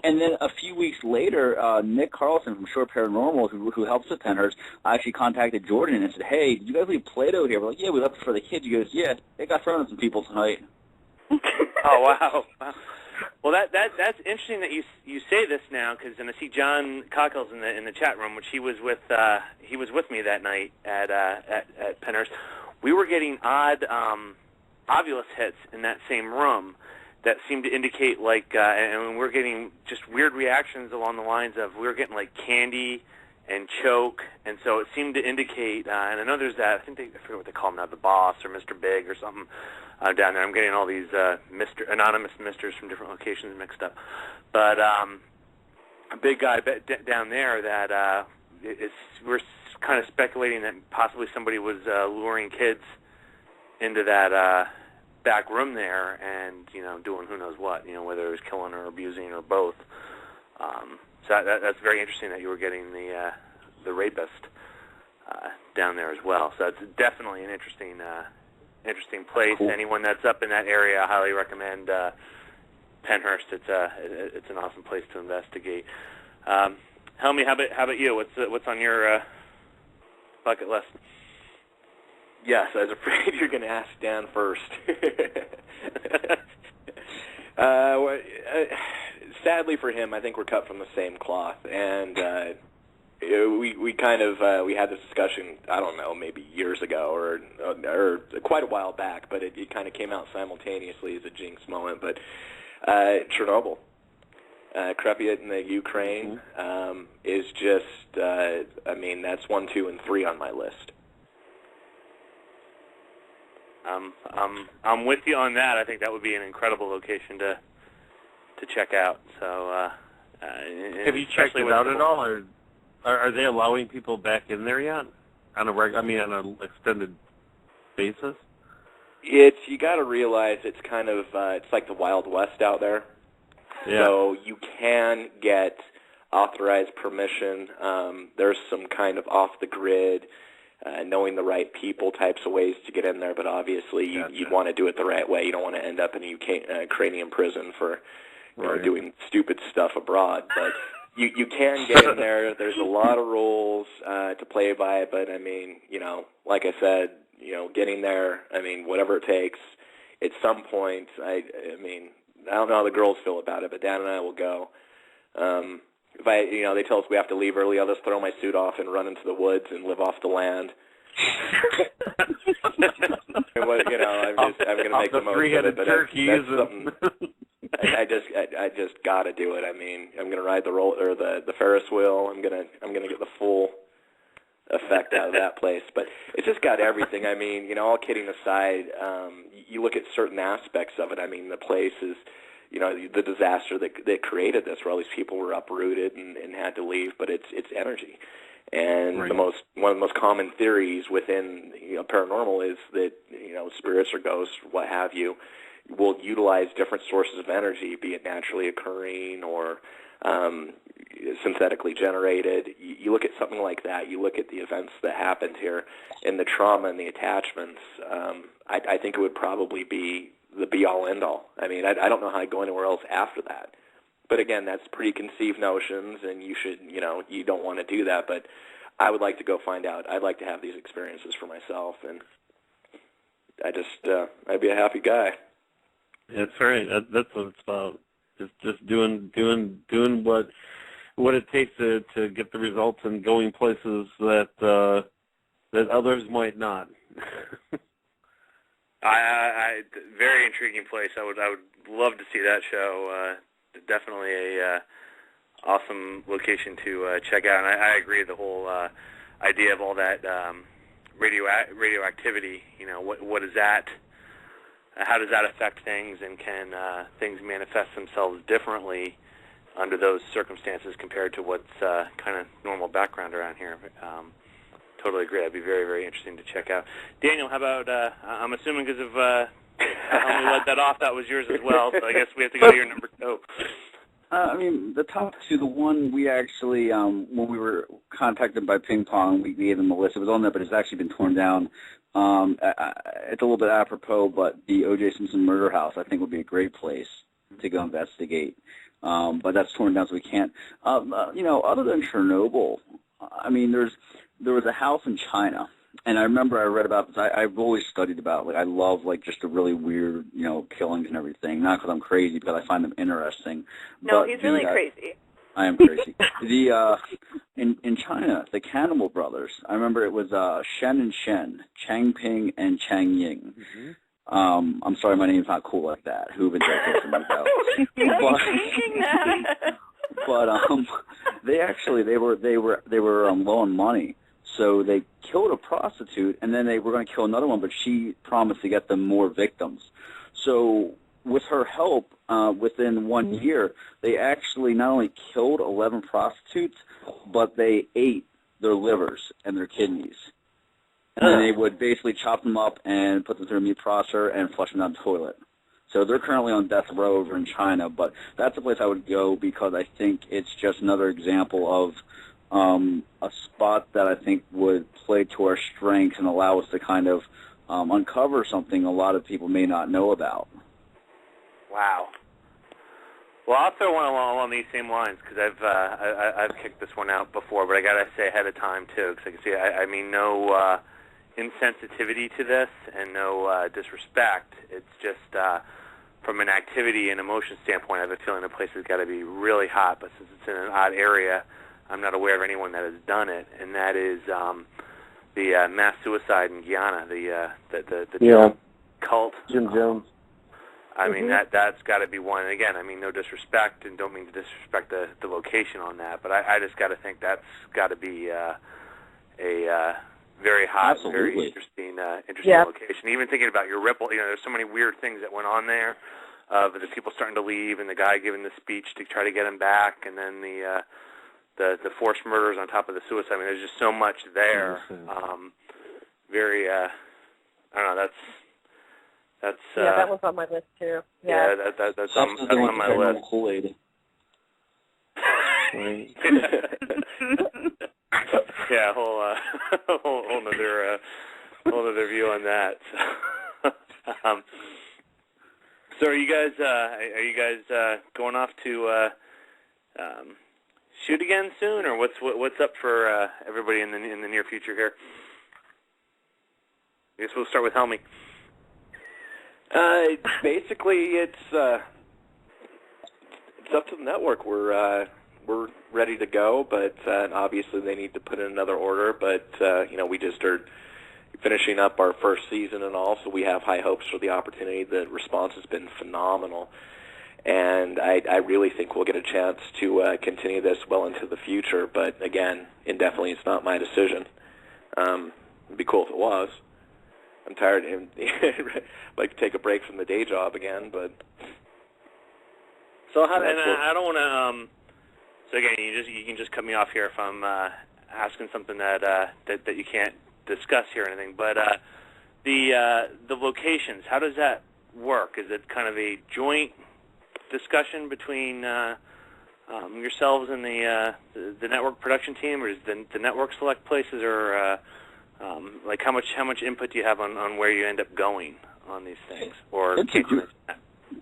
And then a few weeks later, Nick Carlson from Shore Paranormal, who helps with Pennhurst, actually contacted Jordan and said, hey, did you guys leave Play-Doh here? We're like, yeah, we left it for the kids. He goes, yeah, they got thrown at some people tonight. Oh, wow. Well, that's interesting that you say this now, because I see John Cockles in the chat room, which he was with me that night at Pennhurst. We were getting odd Ovilus hits in that same room that seemed to indicate and we're getting just weird reactions along the lines of we were getting like candy and choke, and so it seemed to indicate. And I know there's that. I forget what they call him now, the boss or Mr. Big or something down there. I'm getting all these anonymous misters from different locations mixed up, but a big guy down there that we're kind of speculating that possibly somebody was luring kids into that back room there and doing who knows what, whether it was killing or abusing or both. So that's very interesting that you were getting the rapist down there as well. So it's definitely an interesting place. Cool. Anyone that's up in that area, I highly recommend Pennhurst. It's an awesome place to investigate. Helmy, how about you? What's on your bucket list? Yes, I was afraid you're going to ask Dan first. Sadly for him, I think we're cut from the same cloth, and we had this discussion, I don't know, maybe years ago or quite a while back, but it kind of came out simultaneously as a jinx moment. But Chernobyl, Pripyat in the Ukraine, is just, that's 1, 2, and 3 on my list. I'm with you on that. I think that would be an incredible location to check out. So, have you checked it out at all, or are they allowing people back in there yet? On an extended basis? You got to realize it's kind of it's like the Wild West out there. Yeah. So you can get authorized permission. There's some kind of off the grid. Knowing the right people types of ways to get in there, but obviously you want to do it the right way. You don't want to end up in a Ukrainian prison for doing stupid stuff abroad. But you can get in there. There's a lot of rules to play by, but like I said, getting there, whatever it takes. At some point, I don't know how the girls feel about it, but Dan and I will go. If they tell us we have to leave early, I'll just throw my suit off and run into the woods and live off the land. I'm going to make the most of it. But that's something. I just got to do it. I mean, I'm going to ride the Ferris wheel. I'm going to get the full effect out of that place. But it's just got everything. I mean, all kidding aside, you look at certain aspects of it. I mean, the place is, the disaster that created this, where all these people were uprooted and had to leave. But it's energy. And right. one of the most common theories within paranormal is that spirits or ghosts, what have you, will utilize different sources of energy, be it naturally occurring or synthetically generated. You look at something like that. You look at the events that happened here, and the trauma and the attachments. I think it would probably be the be-all, end-all. I mean, I don't know how I'd go anywhere else after that. But again, that's preconceived notions, and you should, you don't want to do that. But I would like to go find out. I'd like to have these experiences for myself, and I'd be a happy guy. That's right. That's what it's about. Just doing what it takes to get the results and going places that others might not. Very intriguing place. I would love to see that show. Definitely a awesome location to check out. And I agree, the whole idea of all that radioactivity. What is that? How does that affect things, and can things manifest themselves differently under those circumstances compared to what's kind of normal background around here? Totally agree. That'd be very, very interesting to check out. Daniel, how about, I'm assuming because of how we let that off, that was yours as well, so I guess we have to go to your number 2. I mean, the top 2, the one we actually, when we were contacted by Ping Pong, we gave them a list. It was on there, but it's actually been torn down. It's a little bit apropos, but the O.J. Simpson murder house, I think, would be a great place to go investigate. But that's torn down, so we can't. Other than Chernobyl, I mean, there was a house in China, and I remember I read about this. I've always studied about I love just the really weird, killings and everything. Not because I'm crazy, because I find them interesting. No, but he's really crazy. I am crazy. In China, the Cannibal Brothers. I remember it was Shen and Shen, Chang Ping and Chang Ying. Mm-hmm. I'm sorry, my name's not cool like that. Who would But they were low on money. So they killed a prostitute, and then they were going to kill another one, but she promised to get them more victims. So with her help, within 1 year, they actually not only killed 11 prostitutes, but they ate their livers and their kidneys. And then they would basically chop them up and put them through a meat processor and flush them down the toilet. So they're currently on death row over in China, but that's a place I would go because I think it's just another example of a spot that I think would play to our strengths and allow us to kind of uncover something a lot of people may not know about. Wow. Well, I'll throw one along these same lines because I've kicked this one out before, but I gotta say ahead of time too, because I can see I mean no insensitivity to this and no disrespect. It's just from an activity and emotion standpoint, I have a feeling the place has got to be really hot. But since it's in an odd area, I'm not aware of anyone that has done it, and that is the mass suicide in Guyana, the Jones cult. Jim Jones. I mean, that's got to be one. And again, I mean, no disrespect, and don't mean to disrespect the location on that, but I just got to think that's got to be a very hot, Absolutely. very interesting location. Even thinking about your Ripple, there's so many weird things that went on there. The people starting to leave, and the guy giving the speech to try to get him back, and then the forced murders on top of the suicide. I mean, there's just so much there. Very, I don't know. That's that was on my list too. Yeah, that's on my list. Kool-Aid. Yeah, whole other view on that. So are you guys going off to shoot again soon, or what's up for everybody in the near future here? I guess we'll start with Helmy. Basically, it's up to the network. We're ready to go, but obviously they need to put in another order. But we just are finishing up our first season and all, so we have high hopes for the opportunity. The response has been phenomenal, And I really think we'll get a chance to continue this well into the future. But again, indefinitely, it's not my decision. It'd be cool if it was. I'm tired. I'd like to take a break from the day job again, but. So how? And I don't want to. So again, you can just cut me off here if I'm asking something that you can't discuss here or anything. But the locations, how does that work? Is it kind of a joint discussion between yourselves and the network production team, or does the network select places, or like how much input do you have on where you end up going on these things? Or it's a group.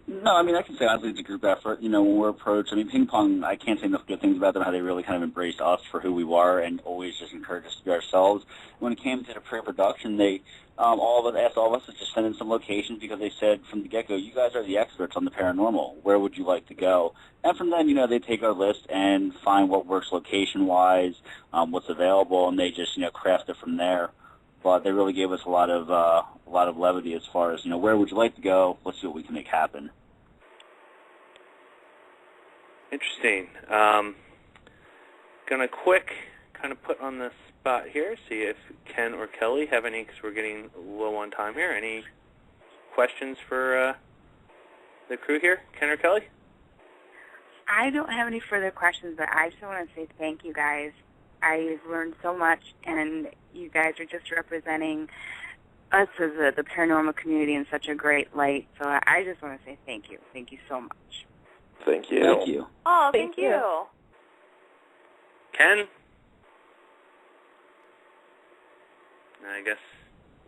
No, I mean, I can say honestly it's a group effort. When we're approached, I mean, Ping Pong, I can't say enough good things about them, how they really kind of embraced us for who we were and always just encouraged us to be ourselves. When it came to the pre-production, they asked all of us to just send in some locations because they said from the get-go, you guys are the experts on the paranormal. Where would you like to go? And from then, they take our list and find what works location-wise, what's available, and they just, craft it from there. But they really gave us a lot of levity as far as, where would you like to go? Let's see what we can make happen. Interesting. Gonna quick kind of put on the spot here, see if Ken or Kelly have any, because we're getting low on time here. Any questions for the crew here, Ken or Kelly? I don't have any further questions, but I just want to say thank you guys. I've learned so much, and you guys are just representing us as the paranormal community in such a great light. So I just want to say thank you. Thank you so much. Thank you. Thank you. Oh, thank you. Ken? I guess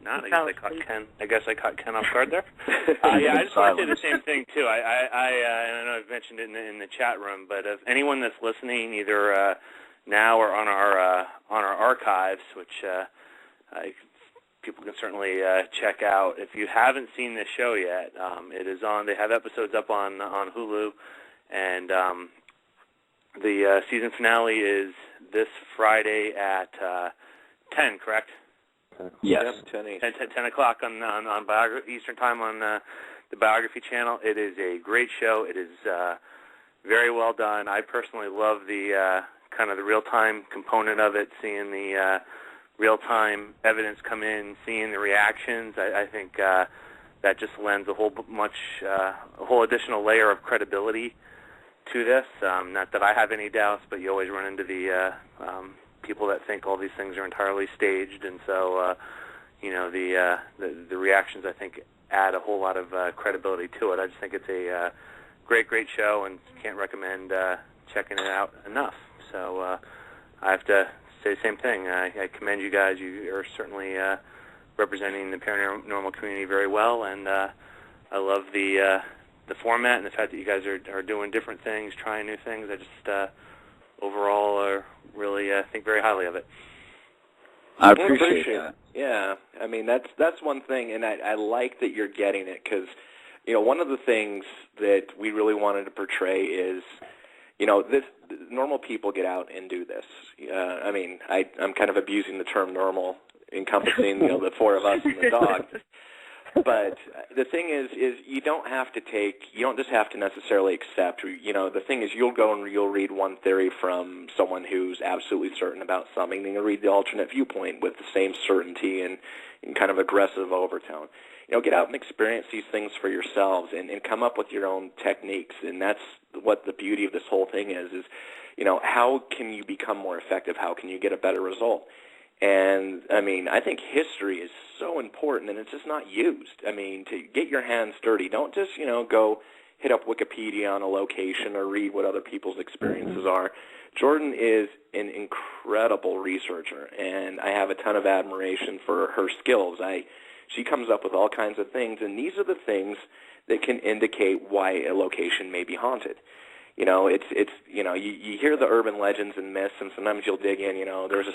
not. I guess I caught Ken off guard there. Yeah, I just want to say the same thing too. And I know I've mentioned it in the chat room, but if anyone that's listening, either now or on our archives, which people can certainly check out. If you haven't seen this show yet, it is on. They have episodes up on Hulu, and the season finale is this Friday at 10. Correct? Yes. 10 o'clock on Eastern Time on the Biography Channel. It is a great show. It is very well done. I personally love the kind of the real-time component of it, seeing the real-time evidence come in, seeing the reactions. I think that just lends a whole additional layer of credibility to this. Not that I have any doubts, but you always run into the people that think all these things are entirely staged, and so the reactions I think add a whole lot of credibility to it. I just think it's a great show, and can't recommend checking it out enough. So I have to say the same thing. I commend you guys. You are certainly representing the paranormal community very well, and I love the format and the fact that you guys are doing different things, trying new things. I just overall really think very highly of it. I appreciate that. Yeah, I mean that's one thing, and I like that you're getting it, because one of the things that we really wanted to portray is this normal people get out and do this. I mean, I'm kind of abusing the term normal, encompassing the four of us and the dog. But the thing is you don't just have to necessarily accept. The thing is, you'll go and you'll read one theory from someone who's absolutely certain about something, then you'll read the alternate viewpoint with the same certainty and kind of aggressive overtone. Get out and experience these things for yourselves and come up with your own techniques. And that's what the beauty of this whole thing is how can you become more effective? How can you get a better result? And, I mean, I think history is so important, and it's just not used. I mean, to get your hands dirty, don't just, go hit up Wikipedia on a location or read what other people's experiences are. Jordan is an incredible researcher, and I have a ton of admiration for her skills. She comes up with all kinds of things, and these are the things that can indicate why a location may be haunted. You hear the urban legends and myths, and sometimes you'll dig in, there's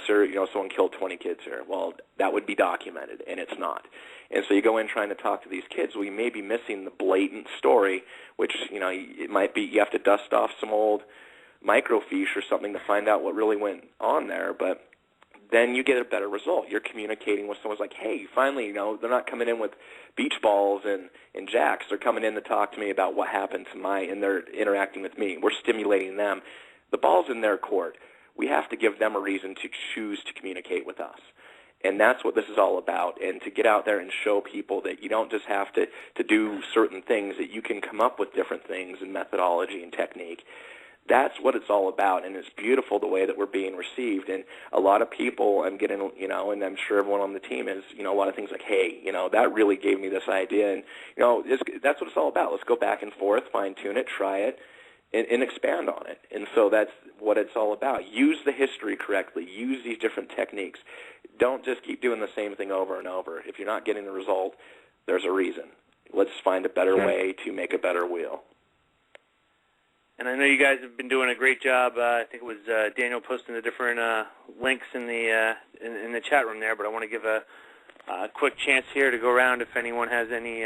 someone killed 20 kids here. Well, that would be documented, and it's not. And so you go in trying to talk to these kids, well, you may be missing the blatant story, which, it might be you have to dust off some old microfiche or something to find out what really went on there. But then you get a better result. You're communicating with someone like, hey, finally, they're not coming in with beach balls and jacks. They're coming in to talk to me about what happened to and they're interacting with me. We're stimulating them. The ball's in their court. We have to give them a reason to choose to communicate with us. And that's what this is all about, and to get out there and show people that you don't just have to do certain things, that you can come up with different things and methodology and technique. That's what it's all about, and it's beautiful the way that we're being received. And a lot of people, I'm getting, and I'm sure everyone on the team is, a lot of things like, hey, that really gave me this idea. And, that's what it's all about. Let's go back and forth, fine-tune it, try it, and expand on it. And so that's what it's all about. Use the history correctly. Use these different techniques. Don't just keep doing the same thing over and over. If you're not getting the result, there's a reason. Let's find a better way to make a better wheel. And I know you guys have been doing a great job. I think it was Daniel posting the different links in the chat room there, but I want to give a quick chance here to go around if anyone has any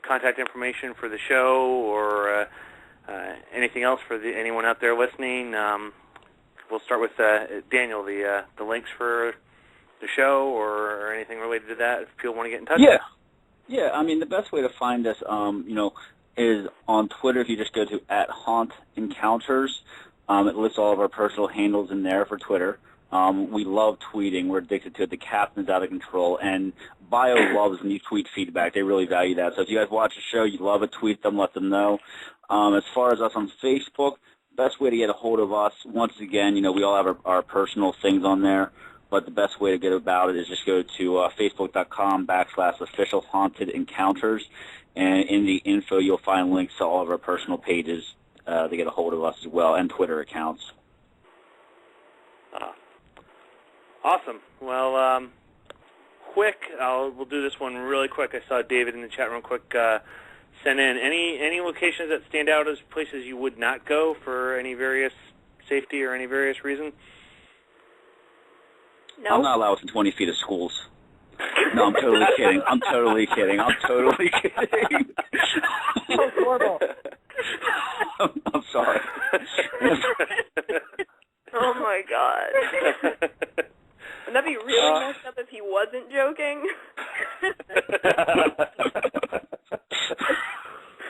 contact information for the show or anything else for anyone out there listening. We'll start with Daniel, the links for the show or anything related to that if people want to get in touch. Yeah. I mean, the best way to find us, is on Twitter. If you just go to @HauntEncounters, it lists all of our personal handles in there for Twitter. We love tweeting. We're addicted to it. The captain's out of control, and Bio loves when you tweet feedback. They really value that. So if you guys watch the show, you love it, tweet them, let them know. As far as us on Facebook, best way to get a hold of us, once again, we all have our personal things on there, but the best way to get about it is just go to Facebook.com/official Haunted Encounters, and in the info you'll find links to all of our personal pages to get a hold of us as well, and Twitter accounts. Awesome. Well, we'll do this one really quick. I saw David in the chat room quick send in. Any locations that stand out as places you would not go for any various safety or any various reason? No. I'm not allowed within 20 feet of schools. No, I'm totally kidding. I'm totally kidding. So horrible. I'm sorry. Oh, my God. Wouldn't that be really messed up if he wasn't joking?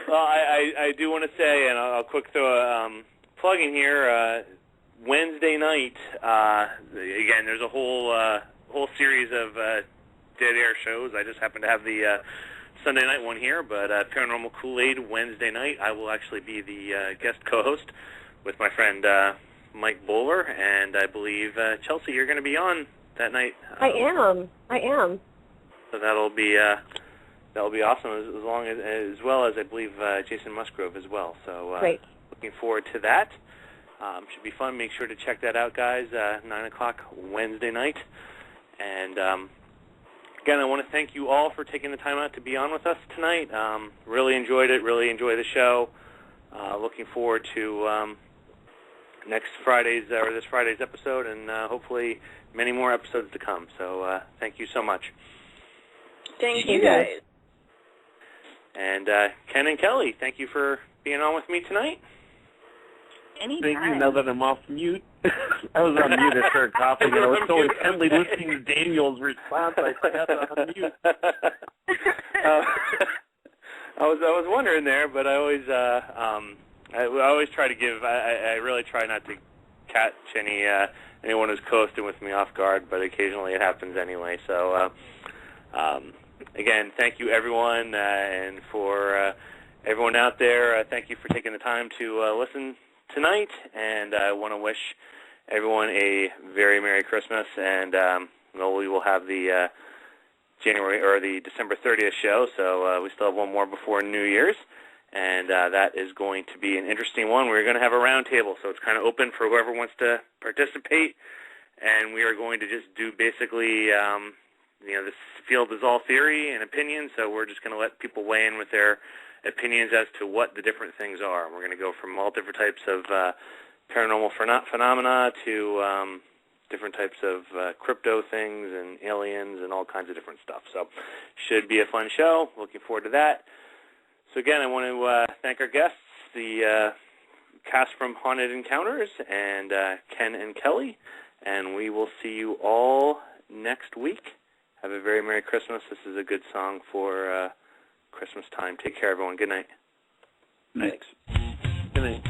Well, I do want to say, and I'll quick throw a plug in here, Wednesday night, again, there's a whole series of dead air shows. I just happen to have the Sunday night one here, but Paranormal Kool-Aid Wednesday night, I will actually be the guest co-host with my friend Mike Bowler, and I believe, Chelsea, you're going to be on that night. I am. So that'll be awesome, as well as I believe Jason Musgrove as well. So Great. Looking forward to that. Should be fun. Make sure to check that out, guys. 9 o'clock Wednesday night. And again, I want to thank you all for taking the time out to be on with us tonight. Really enjoyed it. Really enjoy the show. Looking forward to this Friday's episode, and hopefully many more episodes to come. So thank you so much. Thank you, guys. And Ken and Kelly, thank you for being on with me tonight. Anytime. Thank you. Now that I'm off mute, I was on mute. I started coughing, and I was so intently listening to Daniel's response, I forgot to unmute. I was wondering there, but I always try to give. I really try not to catch anyone who's coasting with me off guard, but occasionally it happens anyway. So again, thank you everyone, and for everyone out there, thank you for taking the time to listen tonight, and I want to wish everyone a very Merry Christmas, and we will have the the December 30th show, so we still have one more before New Year's, and that is going to be an interesting one. We're going to have a round table, so it's kind of open for whoever wants to participate, and we are going to just do basically, this field is all theory and opinion, so we're just going to let people weigh in with their opinions as to what the different things are. We're going to go from all different types of paranormal phenomena to different types of crypto things and aliens and all kinds of different stuff. So should be a fun show. Looking forward to that. So again, I want to thank our guests, the cast from Haunted Encounters, and Ken and Kelly, and we will see you all next week. Have a very Merry Christmas. This is a good song for Christmas time. Take care, everyone. Good night. Thanks. Good night.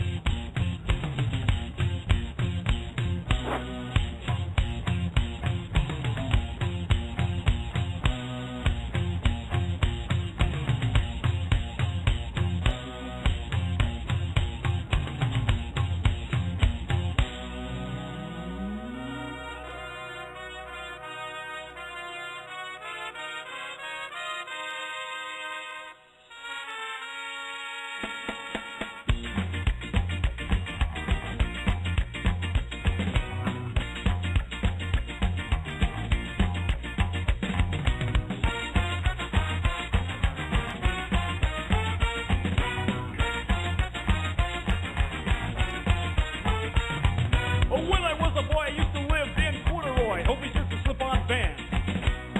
When I was a boy, I used to live in corduroy, hoping just to slip on Vans.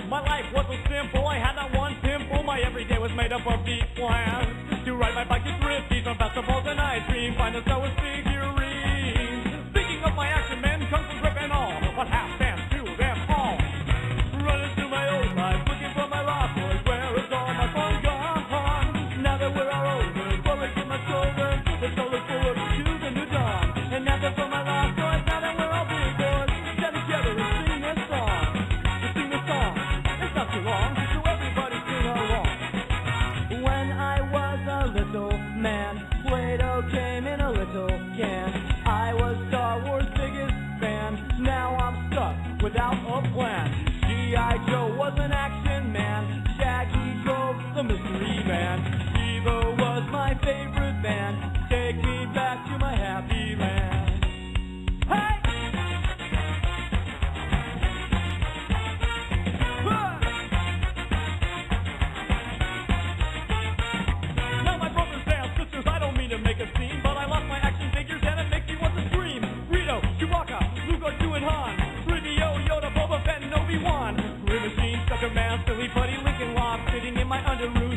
My life was so simple, I had not one pimple. My everyday was made up of these plans: to ride my bike to thrifties on festivals and ice cream, find the Star Wars figurines. Speaking of my action men, kung fu grip and all, what half stands to them all? Running through my old life, looking for my lost boys. Where is all my fun gone? Now that we're all older, bullet in my shoulder, the shoulder full of shoes and new dawn. And now that for my lost boys, now that we're all big boys, get together and sing this song. To sing this song, it's not too long, so everybody sing along. When I was a little man, Play-Doh came in a little can. I was Star Wars' biggest fan. Now I'm stuck without a plan. G.I. Joe was an action man. Shaggy drove the mystery van. Evo was my favorite band. Take me back to my happy land. Hey! Now my brothers and sisters, I don't mean to make a scene, but I lost my action figures and it makes me want to scream. Rito, Chewbacca, Luke, R2 and Han, 3PO, Yoda, Boba Fett, and Obi-Wan. Grim Machine, Sucker Man, Silly Putty, Lincoln Loft, sitting in my underoos.